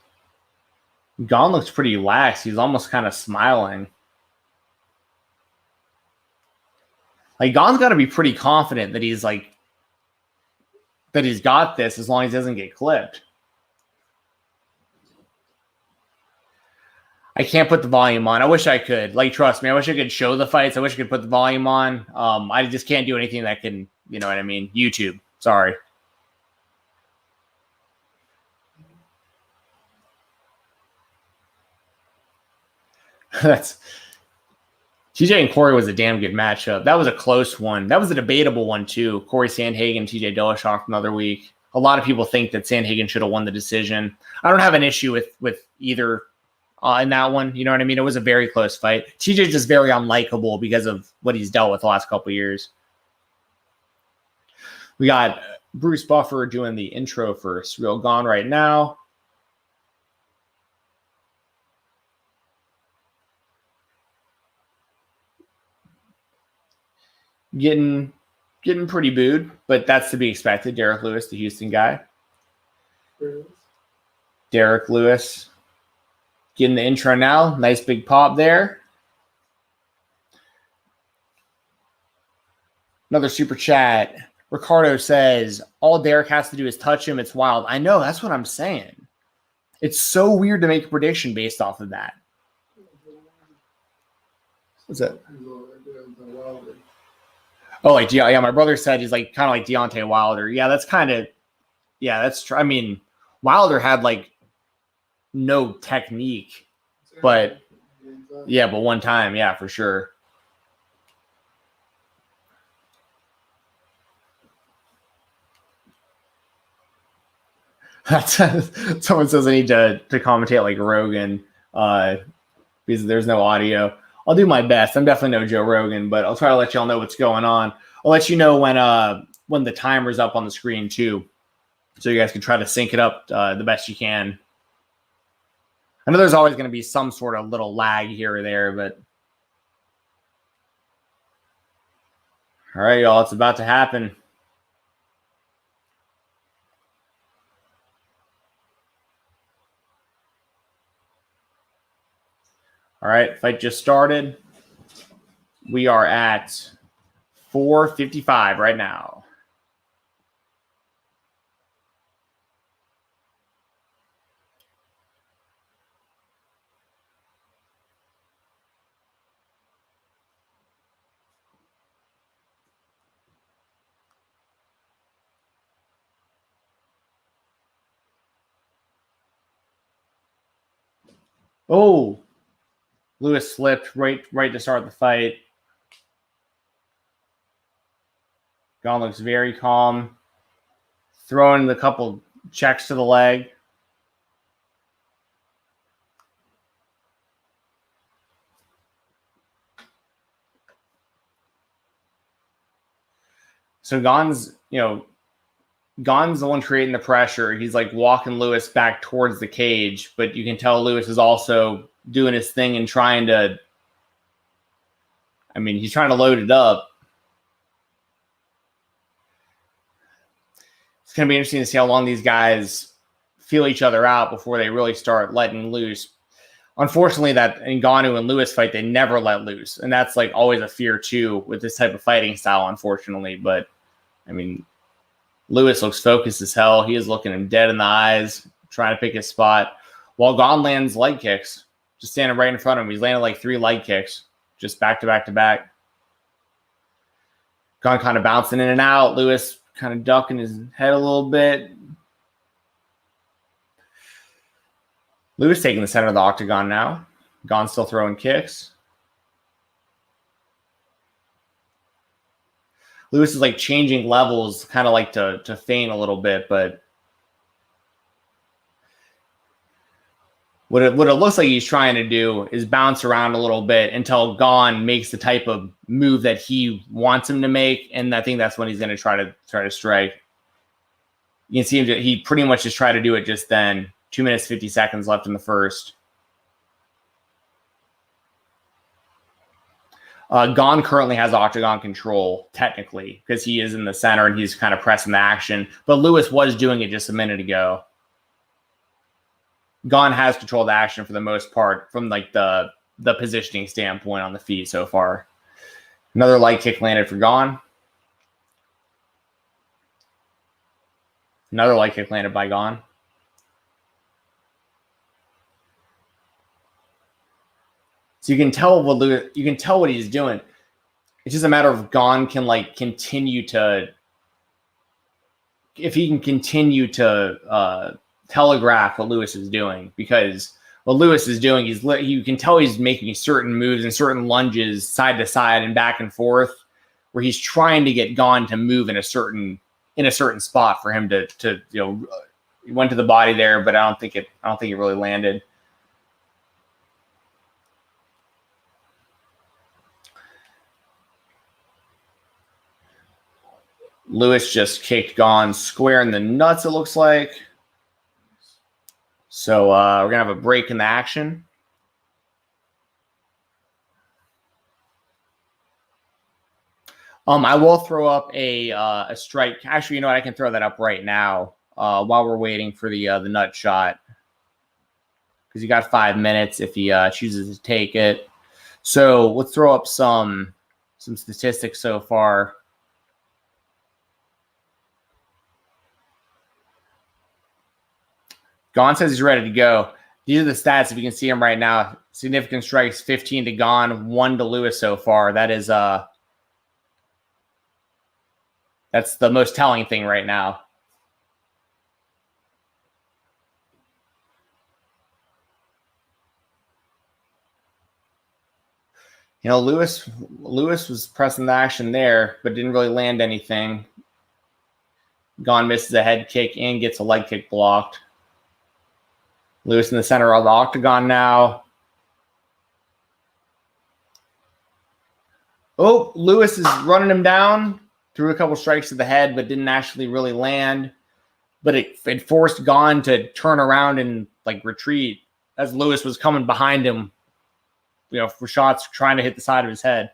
Gane looks pretty lax. He's almost kind of smiling. Like, Gane's got to be pretty confident that he's got this as long as he doesn't get clipped. I can't put the volume on. I wish I could. Like, trust me, I wish I could show the fights. I wish I could put the volume on. I just can't do anything that can, you know what I mean? YouTube. Sorry. That's TJ and Corey was a damn good matchup. That was a close one. That was a debatable one too. Corey Sandhagen, TJ Dillashaw from the other week. A lot of people think that Sandhagen should have won the decision. I don't have an issue with either in that one. You know what I mean? It was a very close fight. TJ just very unlikable because of what he's dealt with the last couple of years. We got Bruce Buffer doing the intro for Cyril Gane right now. Getting pretty booed, but that's to be expected. Derrick Lewis, the Houston guy. Derrick Lewis getting the intro now. Nice big pop there. Another super chat. Ricardo says, all Derrick has to do is touch him. It's wild. I know. That's what I'm saying. It's so weird to make a prediction based off of that. What's that? Oh, like, yeah, my brother said he's like kind of like Deontay Wilder. Yeah, that's kind of, yeah, that's true. I mean, Wilder had like no technique, but yeah, but one time, yeah, for sure. Someone says I need to commentate like Rogan because there's no audio. I'll do my best. I'm definitely no Joe Rogan, but I'll try to let y'all know what's going on. I'll let you know when the timer's up on the screen too, so you guys can try to sync it up the best you can. I know there's always going to be some sort of little lag here or there, but all right, y'all, it's about to happen. All right, fight just started. We are at 4:55 right now. Oh, Lewis slipped right to start the fight. Gane looks very calm, throwing the couple checks to the leg. So Gane's the one creating the pressure. He's like walking Lewis back towards the cage, but you can tell Lewis is also doing his thing and trying to, he's trying to load it up. It's going to be interesting to see how long these guys feel each other out before they really start letting loose. Unfortunately, that in Ngannou and Lewis fight, they never let loose. And that's like always a fear too with this type of fighting style, unfortunately. But Lewis looks focused as hell. He is looking him dead in the eyes, trying to pick his spot, while Gane lands leg kicks, just standing right in front of him. He's landed like 3 leg kicks, just back to back to back. Gane kind of bouncing in and out. Lewis kind of ducking his head a little bit. Lewis taking the center of the octagon now. Gane still throwing kicks. Lewis is like changing levels, kind of like to feint a little bit, but what it looks like he's trying to do is bounce around a little bit until Gane makes the type of move that he wants him to make, and I think that's when he's going to try to strike. You can see him; he pretty much just tried to do it just then. 2 minutes 50 seconds left in the first. Gane currently has octagon control, technically, because he is in the center and he's kind of pressing the action. But Lewis was doing it just a minute ago. Gane has controlled the action for the most part from like the positioning standpoint on the feet so far. Another light kick landed for Gane. Another light kick landed by Gane. So you can tell what he's doing. It's just a matter of Gane can like continue to, if he can continue to telegraph what Lewis is doing, because what Lewis is doing, you can tell he's making certain moves and certain lunges side to side and back and forth, where he's trying to get Gane to move in a certain spot for him to he went to the body there, but I don't think it really landed. Lewis just kicked Gane square in the nuts, it looks like. So we're going to have a break in the action. I will throw up a strike. Actually, you know what? I can throw that up right now while we're waiting for the nut shot. Because you got 5 minutes if he chooses to take it. So let's throw up some statistics so far. Gane says he's ready to go. These are the stats. If you can see them right now, significant strikes, 15 to Gane, 1 to Lewis so far. That is that's the most telling thing right now. You know, Lewis was pressing the action there, but didn't really land anything. Gane misses a head kick and gets a leg kick blocked. Lewis in the center of the octagon now. Oh, Lewis is running him down. Threw a couple strikes to the head, but didn't actually really land. But it forced Gane to turn around and like retreat as Lewis was coming behind him, for shots trying to hit the side of his head.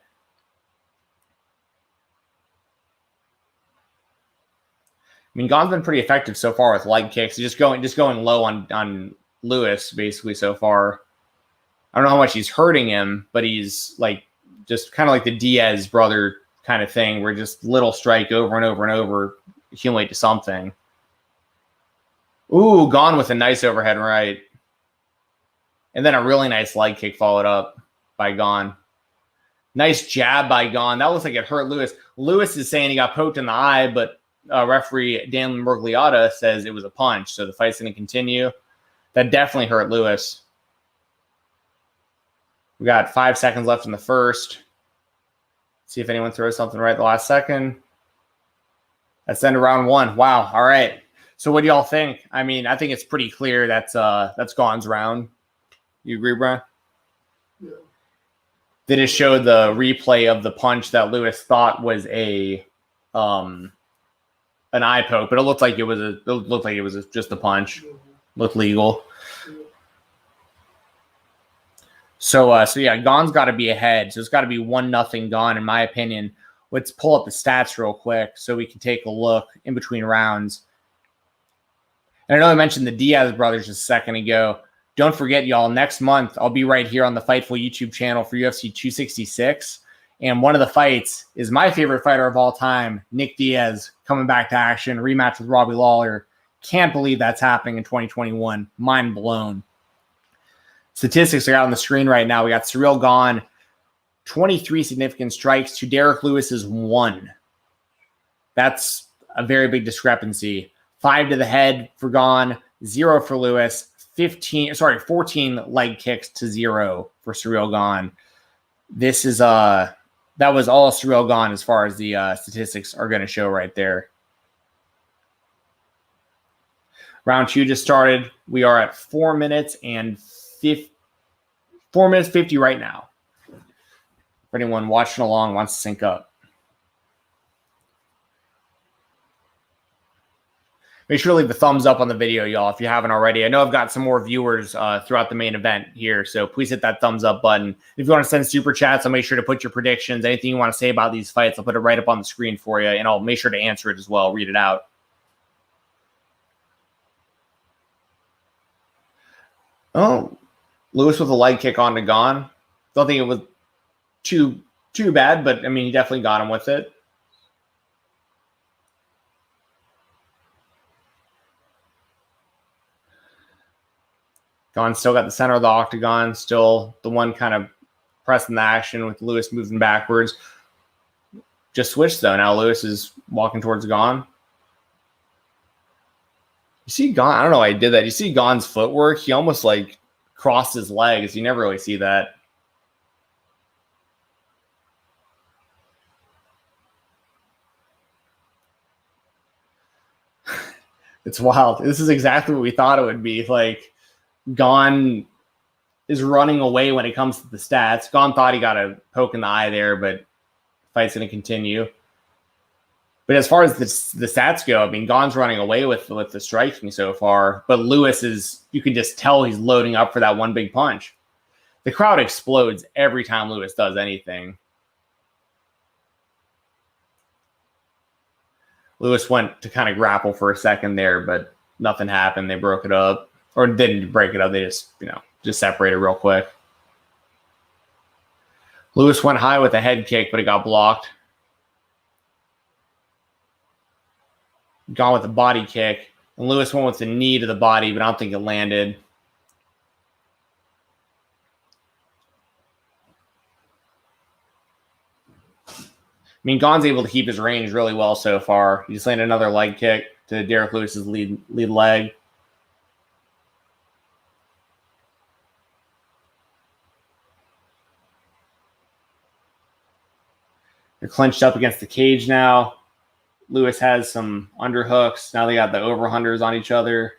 I mean, Gane's been pretty effective so far with leg kicks. Just going low on Lewis basically so far. I don't know how much he's hurting him, but he's like just kind of like the Diaz brother kind of thing, where just little strike over and over and over accumulate to something. Ooh, Gane with a nice overhead right. And then a really nice leg kick followed up by Gane. Nice jab by Gane. That looks like it hurt Lewis. Lewis is saying he got poked in the eye, but referee Dan Mergliotta says it was a punch, so the fight's going to continue. That definitely hurt Lewis. We got 5 seconds left in the first. See if anyone throws something right at the last second. That's the end of round 1. Wow. All right. So what do y'all think? I mean, I think it's pretty clear that's Gane's round. You agree, Brian? Yeah. They just showed the replay of the punch that Lewis thought was an eye poke, but it looked like it was just a punch. Looked legal. So yeah, Gane's got to be ahead. So it's got to be 1-0 Gane, in my opinion. Let's pull up the stats real quick so we can take a look in between rounds. And I know I mentioned the Diaz brothers just a second ago. Don't forget, y'all, next month I'll be right here on the Fightful YouTube channel for UFC 266. And one of the fights is my favorite fighter of all time, Nick Diaz, coming back to action, rematch with Robbie Lawler. Can't believe that's happening in 2021. Mind blown. Statistics are out on the screen right now. We got Cyril Gane, 23 significant strikes to Derrick Lewis's 1. That's a very big discrepancy. 5 to the head for Gane, 0 for Lewis, 14 leg kicks to 0 for Cyril Gane. This is that was all Cyril Gane as far as the statistics are going to show right there. Round 2 just started. We are at 4 minutes and 50 right now. For anyone watching along wants to sync up. Make sure to leave a thumbs up on the video, y'all, if you haven't already. I know I've got some more viewers throughout the main event here, so please hit that thumbs up button. If you want to send super chats, I'll make sure to put your predictions, anything you want to say about these fights, I'll put it right up on the screen for you, and I'll make sure to answer it as well, read it out. Oh, Lewis with a leg kick on to Gane. Don't think it was too bad, but, I mean, he definitely got him with it. Gane still got the center of the octagon, still the one kind of pressing the action with Lewis moving backwards. Just switched, though. Now Lewis is walking towards Gane. You see Gane, I don't know why he did that. You see Gane's footwork? He almost like crossed his legs. You never really see that. It's wild. This is exactly what we thought it would be. Like, Gane is running away when it comes to the stats. Gane thought he got a poke in the eye there, but the fight's going to continue. But as far as the stats go, I mean, Gane's running away with the striking so far. But Lewis is, you can just tell he's loading up for that one big punch. The crowd explodes every time Lewis does anything. Lewis went to kind of grapple for a second there, but nothing happened. They broke it up. Or didn't break it up. They just separated real quick. Lewis went high with a head kick, but it got blocked. Gane with a body kick. And Lewis went with the knee to the body, but I don't think it landed. I mean, Gane's able to keep his range really well so far. He just landed another leg kick to Derrick Lewis's lead leg. They're clenched up against the cage now. Lewis has some underhooks. Now they got the overhunters on each other.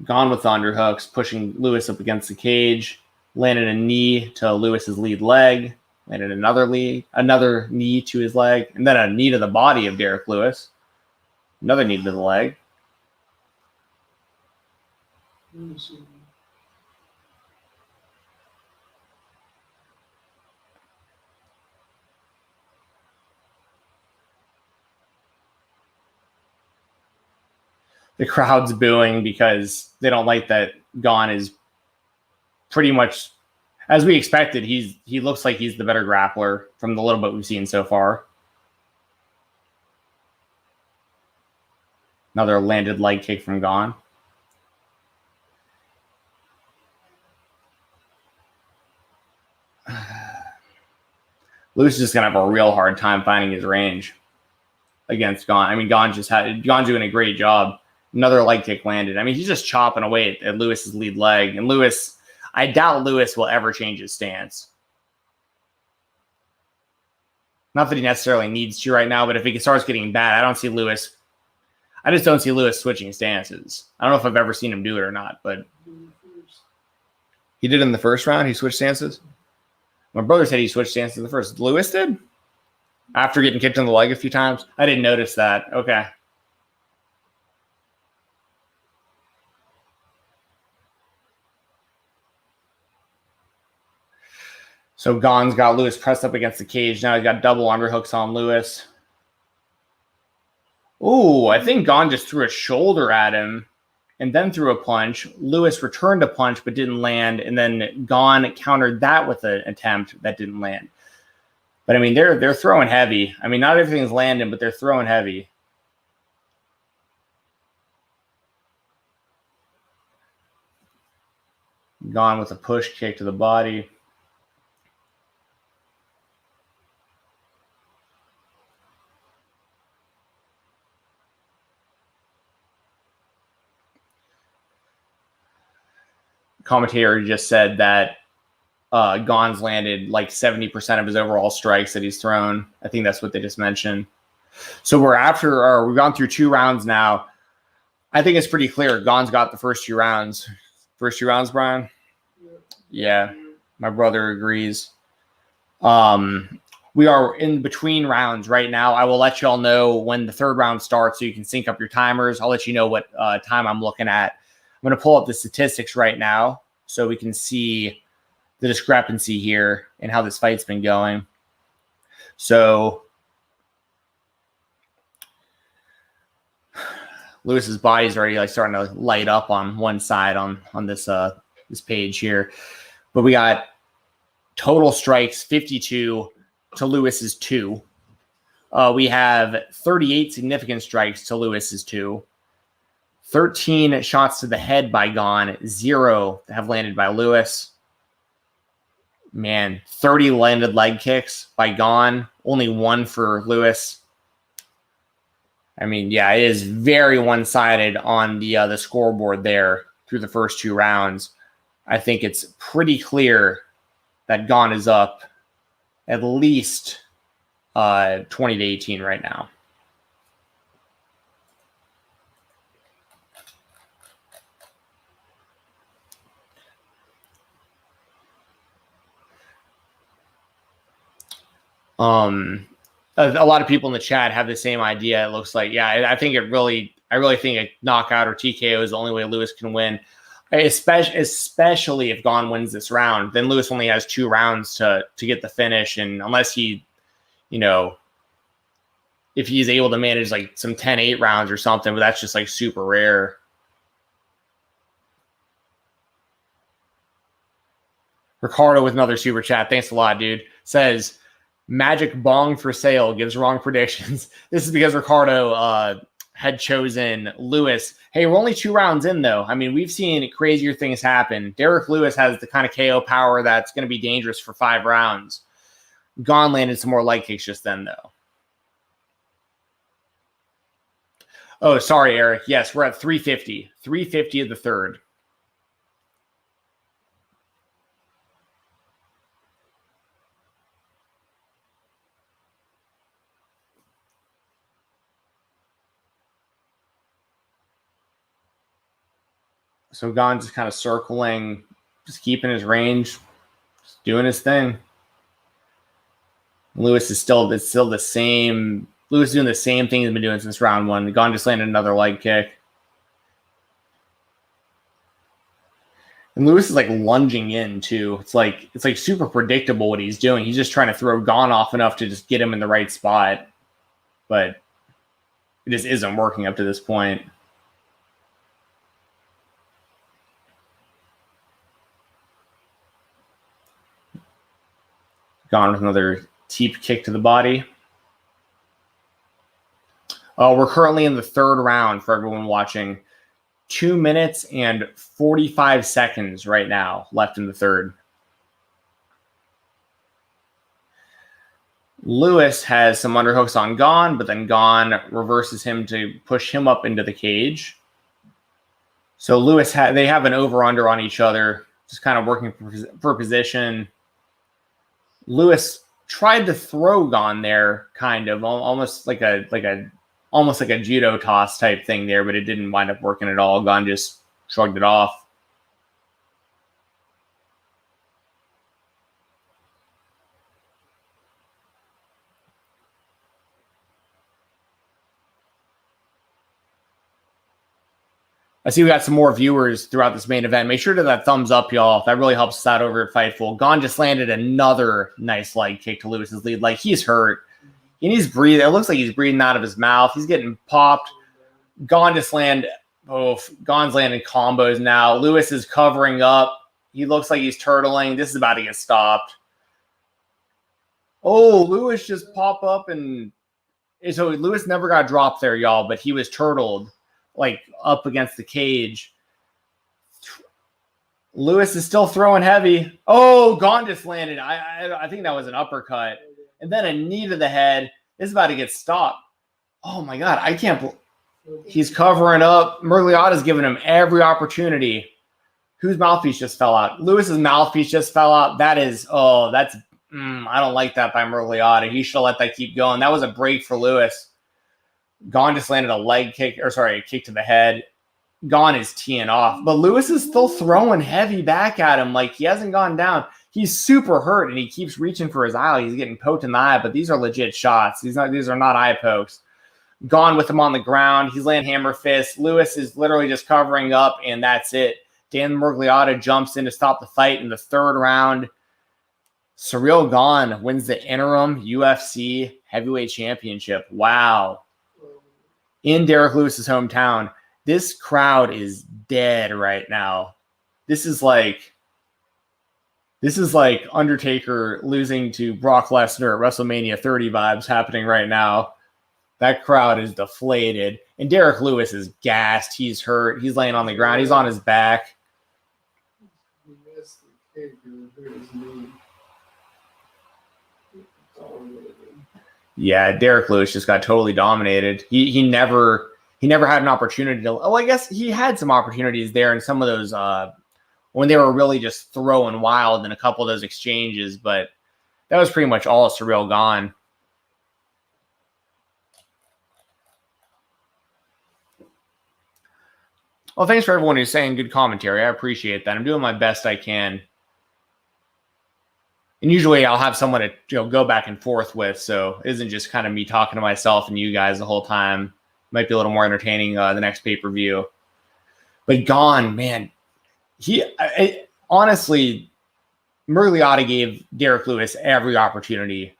Gane with the underhooks, pushing Lewis up against the cage. Landed a knee to Lewis's lead leg. Landed another knee to his leg. And then a knee to the body of Derrick Lewis. Another knee to the leg. The crowd's booing because they don't like that Gane is pretty much, as we expected, he looks like he's the better grappler from the little bit we've seen so far. Another landed leg kick from Gane. Lewis is just going to have a real hard time finding his range against Gane. I mean, Gane's doing a great job. Another leg kick landed. I mean, he's just chopping away at Lewis's lead leg. And Lewis, I doubt Lewis will ever change his stance. Not that he necessarily needs to right now, but if he starts getting bad, I just don't see Lewis switching stances. I don't know if I've ever seen him do it or not, but he did in the first round. He switched stances. My brother said he switched stances in the first. Lewis did? After getting kicked in the leg a few times? I didn't notice that. Okay. So Gane's got Lewis pressed up against the cage. Now he's got double underhooks on Lewis. Ooh, I think Gane just threw a shoulder at him and then threw a punch. Lewis returned a punch but didn't land, and then Gane countered that with an attempt that didn't land. But I mean, they're throwing heavy. I mean, not everything's landing, but they're throwing heavy. Gane with a push kick to the body. commentator just said that Gane's landed like 70% of his overall strikes that he's thrown. I think that's what they just mentioned. So we've gone through 2 rounds now. I think it's pretty clear. Gane's got the first 2 rounds. First 2 rounds, Brian? Yeah, my brother agrees. We are in between rounds right now. I will let you all know when the 3rd round starts so you can sync up your timers. I'll let you know what time I'm looking at. I'm going to pull up the statistics right now so we can see the discrepancy here and how this fight's been going. So Lewis's body's already like starting to light up on one side on this this page here. But we got total strikes 52 to Lewis's 2. We have 38 significant strikes to Lewis's 2. 13 shots to the head by Gane, 0 have landed by Lewis. Man, 30 landed leg kicks by Gane, only 1 for Lewis. I mean, yeah, it is very one-sided on the scoreboard there through the first 2 rounds. I think it's pretty clear that Gane is up at least 20-18 right now. A lot of people in the chat have the same idea. It looks like, yeah, I really think a knockout or TKO is the only way Lewis can win, especially if Gane wins this round. Then Lewis only has 2 rounds to get the finish, and unless he, if he's able to manage like some 10-8 rounds or something, but that's just like super rare. Ricardo with another super chat. Thanks a lot, dude. Says, Magic Bong for sale, gives wrong predictions. This is because Ricardo had chosen Lewis. Hey, we're only 2 rounds in, though. I mean, we've seen crazier things happen. Derrick Lewis has the kind of KO power that's going to be dangerous for 5 rounds. Gane landed some more leg kicks just then, though. Oh, sorry, Eric. Yes, we're at 350. 350 of the 3rd. So Gane's just kind of circling, just keeping his range, just doing his thing. Lewis is still the same. Lewis is doing the same thing he's been doing since round 1. Gane just landed another leg kick. And Lewis is like lunging in too. It's like super predictable what he's doing. He's just trying to throw Gane off enough to just get him in the right spot. But it just isn't working up to this point. Gane with another teep kick to the body. We're currently in the 3rd round for everyone watching. 2 minutes and 45 seconds right now left in the 3rd. Lewis has some underhooks on Gane, but then Gane reverses him to push him up into the cage. So Lewis, they have an over-under on each other, just kind of working for position. Lewis tried to throw Gane there, kind of almost like a judo toss type thing there, but it didn't wind up working at all. Gane just shrugged it off. I see we got some more viewers throughout this main event. Make sure to that thumbs up, y'all. That really helps us out over at Fightful. Gane just landed another nice leg kick to Lewis's lead. Like, he's hurt. He needs to breathe. It looks like he's breathing out of his mouth. He's getting popped. Gane's landing combos now. Lewis is covering up. He looks like he's turtling. This is about to get stopped. Oh, Lewis just popped up, and so Lewis never got dropped there, y'all, but he was turtled, like up against the cage. Lewis is still throwing heavy. Oh, Gane just landed. I think that was an uppercut. And then a knee to the head. This is about to get stopped. Oh my God. I can't believe he's covering up. Mergliata's giving him every opportunity. Whose mouthpiece just fell out? Lewis's mouthpiece just fell out. That is, I don't like that by Miragliotta. He should have let that keep going. That was a break for Lewis. Gane just landed a kick to the head. Gane is teeing off. But Lewis is still throwing heavy back at him. Like, he hasn't gone down. He's super hurt, and he keeps reaching for his eye. He's getting poked in the eye, but these are legit shots. These are not eye pokes. Gane with him on the ground. He's laying hammer fist. Lewis is literally just covering up, and that's it. Dan Miragliotta jumps in to stop the fight in the third round. Cyril Gane wins the interim UFC heavyweight championship. Wow. In Derrick Lewis's hometown. This crowd is dead right now. This is like Undertaker losing to Brock Lesnar at WrestleMania 30 vibes happening right now. That crowd is deflated. And Derrick Lewis is gassed. He's hurt. He's laying on the ground. He's on his back. Yeah, Derrick Lewis just got totally dominated. He never had an opportunity to. Oh, I guess he had some opportunities there in some of those when they were really just throwing wild in a couple of those exchanges, but that was pretty much all Cyril Gane. Well, thanks for everyone who's saying good commentary. I appreciate that. I'm doing my best I can. And usually I'll have someone to go back and forth with, so it isn't just kind of me talking to myself and you guys the whole time. Might be a little more entertaining the next pay-per-view. But Gane, man, honestly, Miragliotta gave Derrick Lewis every opportunity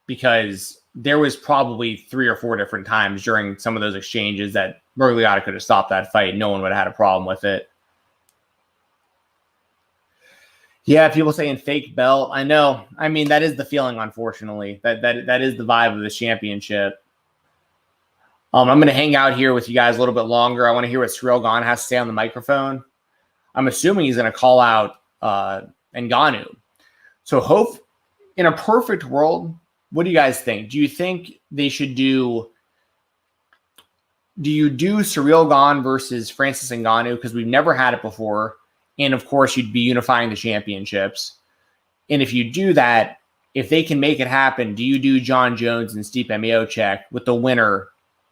because there was probably 3 or 4 different times during some of those exchanges that Miragliotta could have stopped that fight. No one would have had a problem with it. Yeah, people saying fake belt. I know. I mean, that is the feeling, unfortunately. That is the vibe of the championship. I'm going to hang out here with you guys a little bit longer. I want to hear what Cyril Gane has to say on the microphone. I'm assuming he's going to call out Ngannou. So in a perfect world, what do you guys think? Do you think they should do you do Cyril Gane versus Francis Ngannou? Because we've never had it before. And, of course, you'd be unifying the championships. And if you do that, if they can make it happen, do you do John Jones and Stipe Miocic with the winner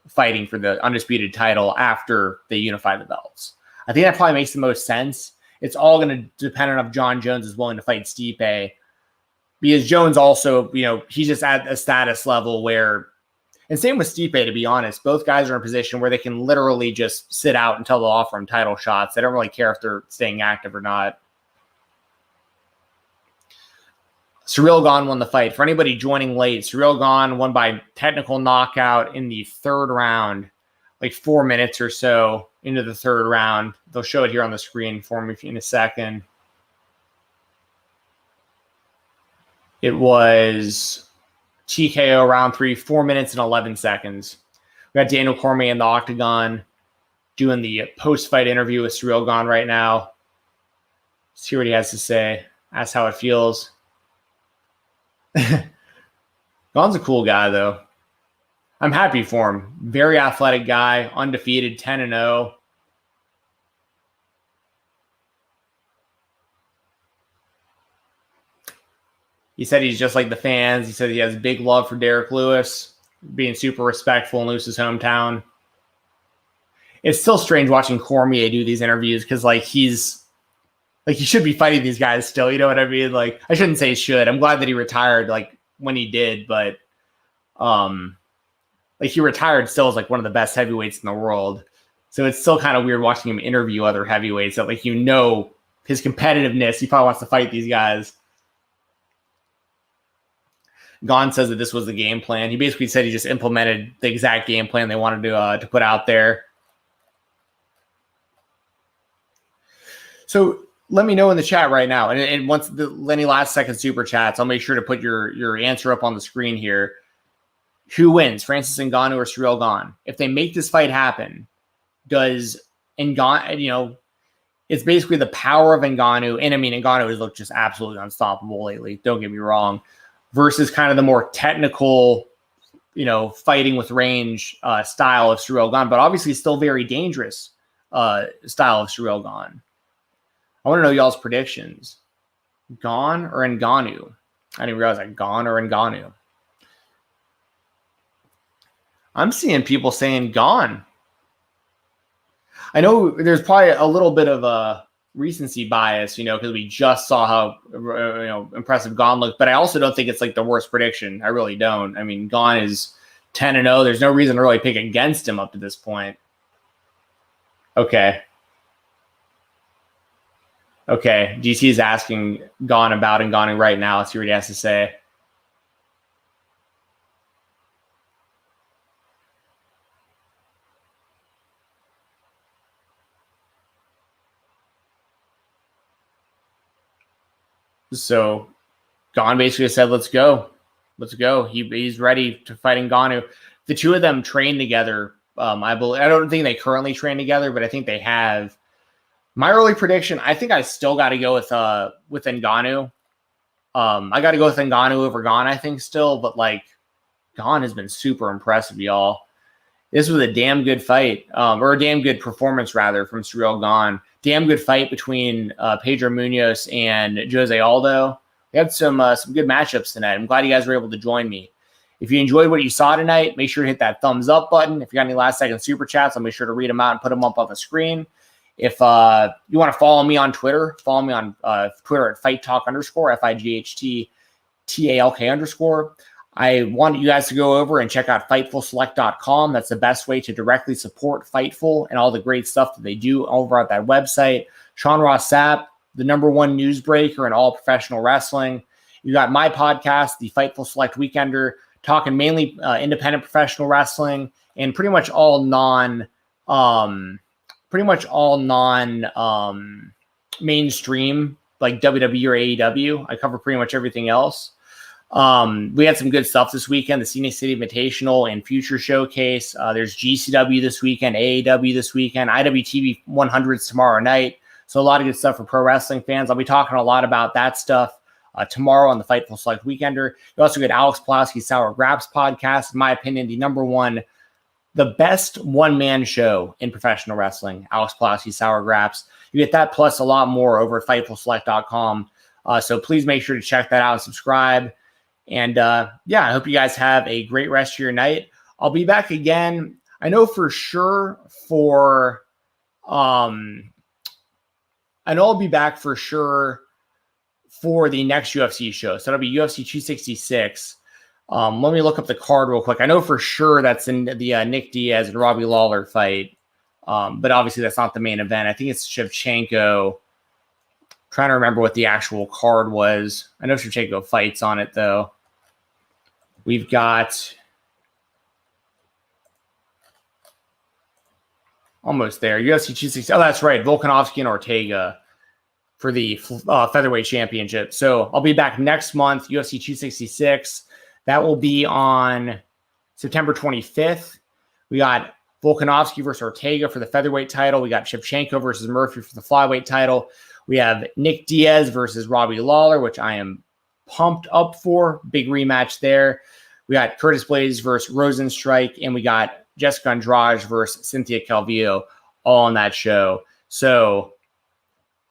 fighting for the undisputed title after they unify the belts? I think that probably makes the most sense. It's all going to depend on if John Jones is willing to fight Stipe. Because Jones also, he's just at a status level where, and same with Stipe, to be honest, both guys are in a position where they can literally just sit out until they'll offer him title shots. They don't really care if they're staying active or not. Cyril Gane won the fight. For anybody joining late, Cyril Gane won by technical knockout in the third round, like 4 minutes or so into the third round. They'll show it here on the screen for me in a second. It was TKO round 3, 4 minutes and 11 seconds. We got Daniel Cormier in the octagon doing the post-fight interview with Cyril Gane right now. See what he has to say. Ask how it feels. Gane's a cool guy, though. I'm happy for him. Very athletic guy, undefeated, 10-0. He said he's just like the fans. He said he has big love for Derrick Lewis, being super respectful in Lewis's hometown. It's still strange watching Cormier do these interviews because, he should be fighting these guys still. You know what I mean? I shouldn't say should. I'm glad that he retired, when he did, but, he retired still as, one of the best heavyweights in the world. So it's still kind of weird watching him interview other heavyweights that, his competitiveness. He probably wants to fight these guys. Gane says that this was the game plan. He basically said he just implemented the exact game plan they wanted to put out there. So let me know in the chat right now. And once any last second super chats, I'll make sure to put your answer up on the screen here. Who wins, Francis Ngannou or Cyril Gane? If they make this fight happen, does Ngannou, it's basically the power of Ngannou. And Ngannou has looked just absolutely unstoppable lately. Don't get me wrong. Versus kind of the more technical, fighting with range style of Cyril Gane, but obviously still very dangerous style of Cyril Gane. I want to know y'all's predictions. Gane or Ngannou? I didn't realize that. Gane or Ngannou? I'm seeing people saying Gane. I know there's probably a little bit of a recency bias, because we just saw how impressive Gane looked. But I also don't think it's like the worst prediction. I really don't. I mean, Gane is 10-0. There's no reason to really pick against him up to this point. Okay. GC is asking Gane about Ngannou right now. Let's see what he has to say. So Gane basically said, let's go. He's ready to fight Ngannou. The two of them train together. I don't think they currently train together, but I think they have. My early prediction, I think I still got to go with Ngannou. I got to go with Ngannou over Gane, I think still, but like Gane has been super impressive, y'all. This was a damn good fight, or a damn good performance rather from Cyril Gane. Damn good fight between Pedro Munhoz and Jose Aldo. We had some good matchups tonight. I'm glad you guys were able to join me. If you enjoyed what you saw tonight, make sure to hit that thumbs up button. If you got any last second super chats, I'll make sure to read them out and put them up on the screen. If you want to follow me on Twitter, follow me on Twitter at FightTalk_, FIGHTTALK_. I want you guys to go over and check out FightfulSelect.com. That's the best way to directly support Fightful and all the great stuff that they do over at that website. Sean Ross Sapp, the #1 newsbreaker in all professional wrestling. You got my podcast, the Fightful Select Weekender, talking mainly independent professional wrestling and pretty much all non mainstream like WWE or AEW. I cover pretty much everything else. We had some good stuff this weekend, the Scenic City Invitational and Future Showcase. There's GCW this weekend, AAW this weekend, IWTV 100s tomorrow night. So a lot of good stuff for pro wrestling fans. I'll be talking a lot about that stuff tomorrow on the Fightful Select Weekender. You also get Alex Pulaski's Sour Graps podcast. In my opinion, the best one-man show in professiontional wrestling, Alex Pulaski's Sour Graps. You get that plus a lot more over at FightfulSelect.com. So please make sure to check that out and subscribe. And I hope you guys have a great rest of your night. I'll be back again. I know for sure for the next UFC show. So that'll be UFC 266. Let me look up the card real quick. I know for sure that's in the Nick Diaz and Robbie Lawler fight. But obviously that's not the main event. I think it's Shevchenko. Trying to remember what the actual card was. I know Shevchenko fights on it though. We've got almost there. UFC 260. Oh, that's right. Volkanovski and Ortega for the featherweight championship. So I'll be back next month, UFC 266. That will be on September 25th. We got Volkanovski versus Ortega for the featherweight title. We got Shevchenko versus Murphy for the flyweight title. We have Nick Diaz versus Robbie Lawler, which I am pumped up for. Big rematch there. We got Curtis Blades versus Rosenstrike, and we got Jessica Andrade versus Cynthia Calvillo all on that show. So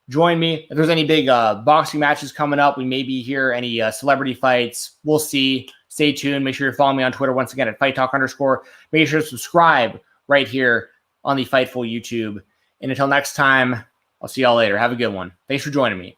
join me. If there's any big boxing matches coming up, we may be here. Any celebrity fights, we'll see. Stay tuned. Make sure you're following me on Twitter once again at FightTalk_. Make sure to subscribe right here on the Fightful YouTube. And until next time, I'll see y'all later. Have a good one. Thanks for joining me.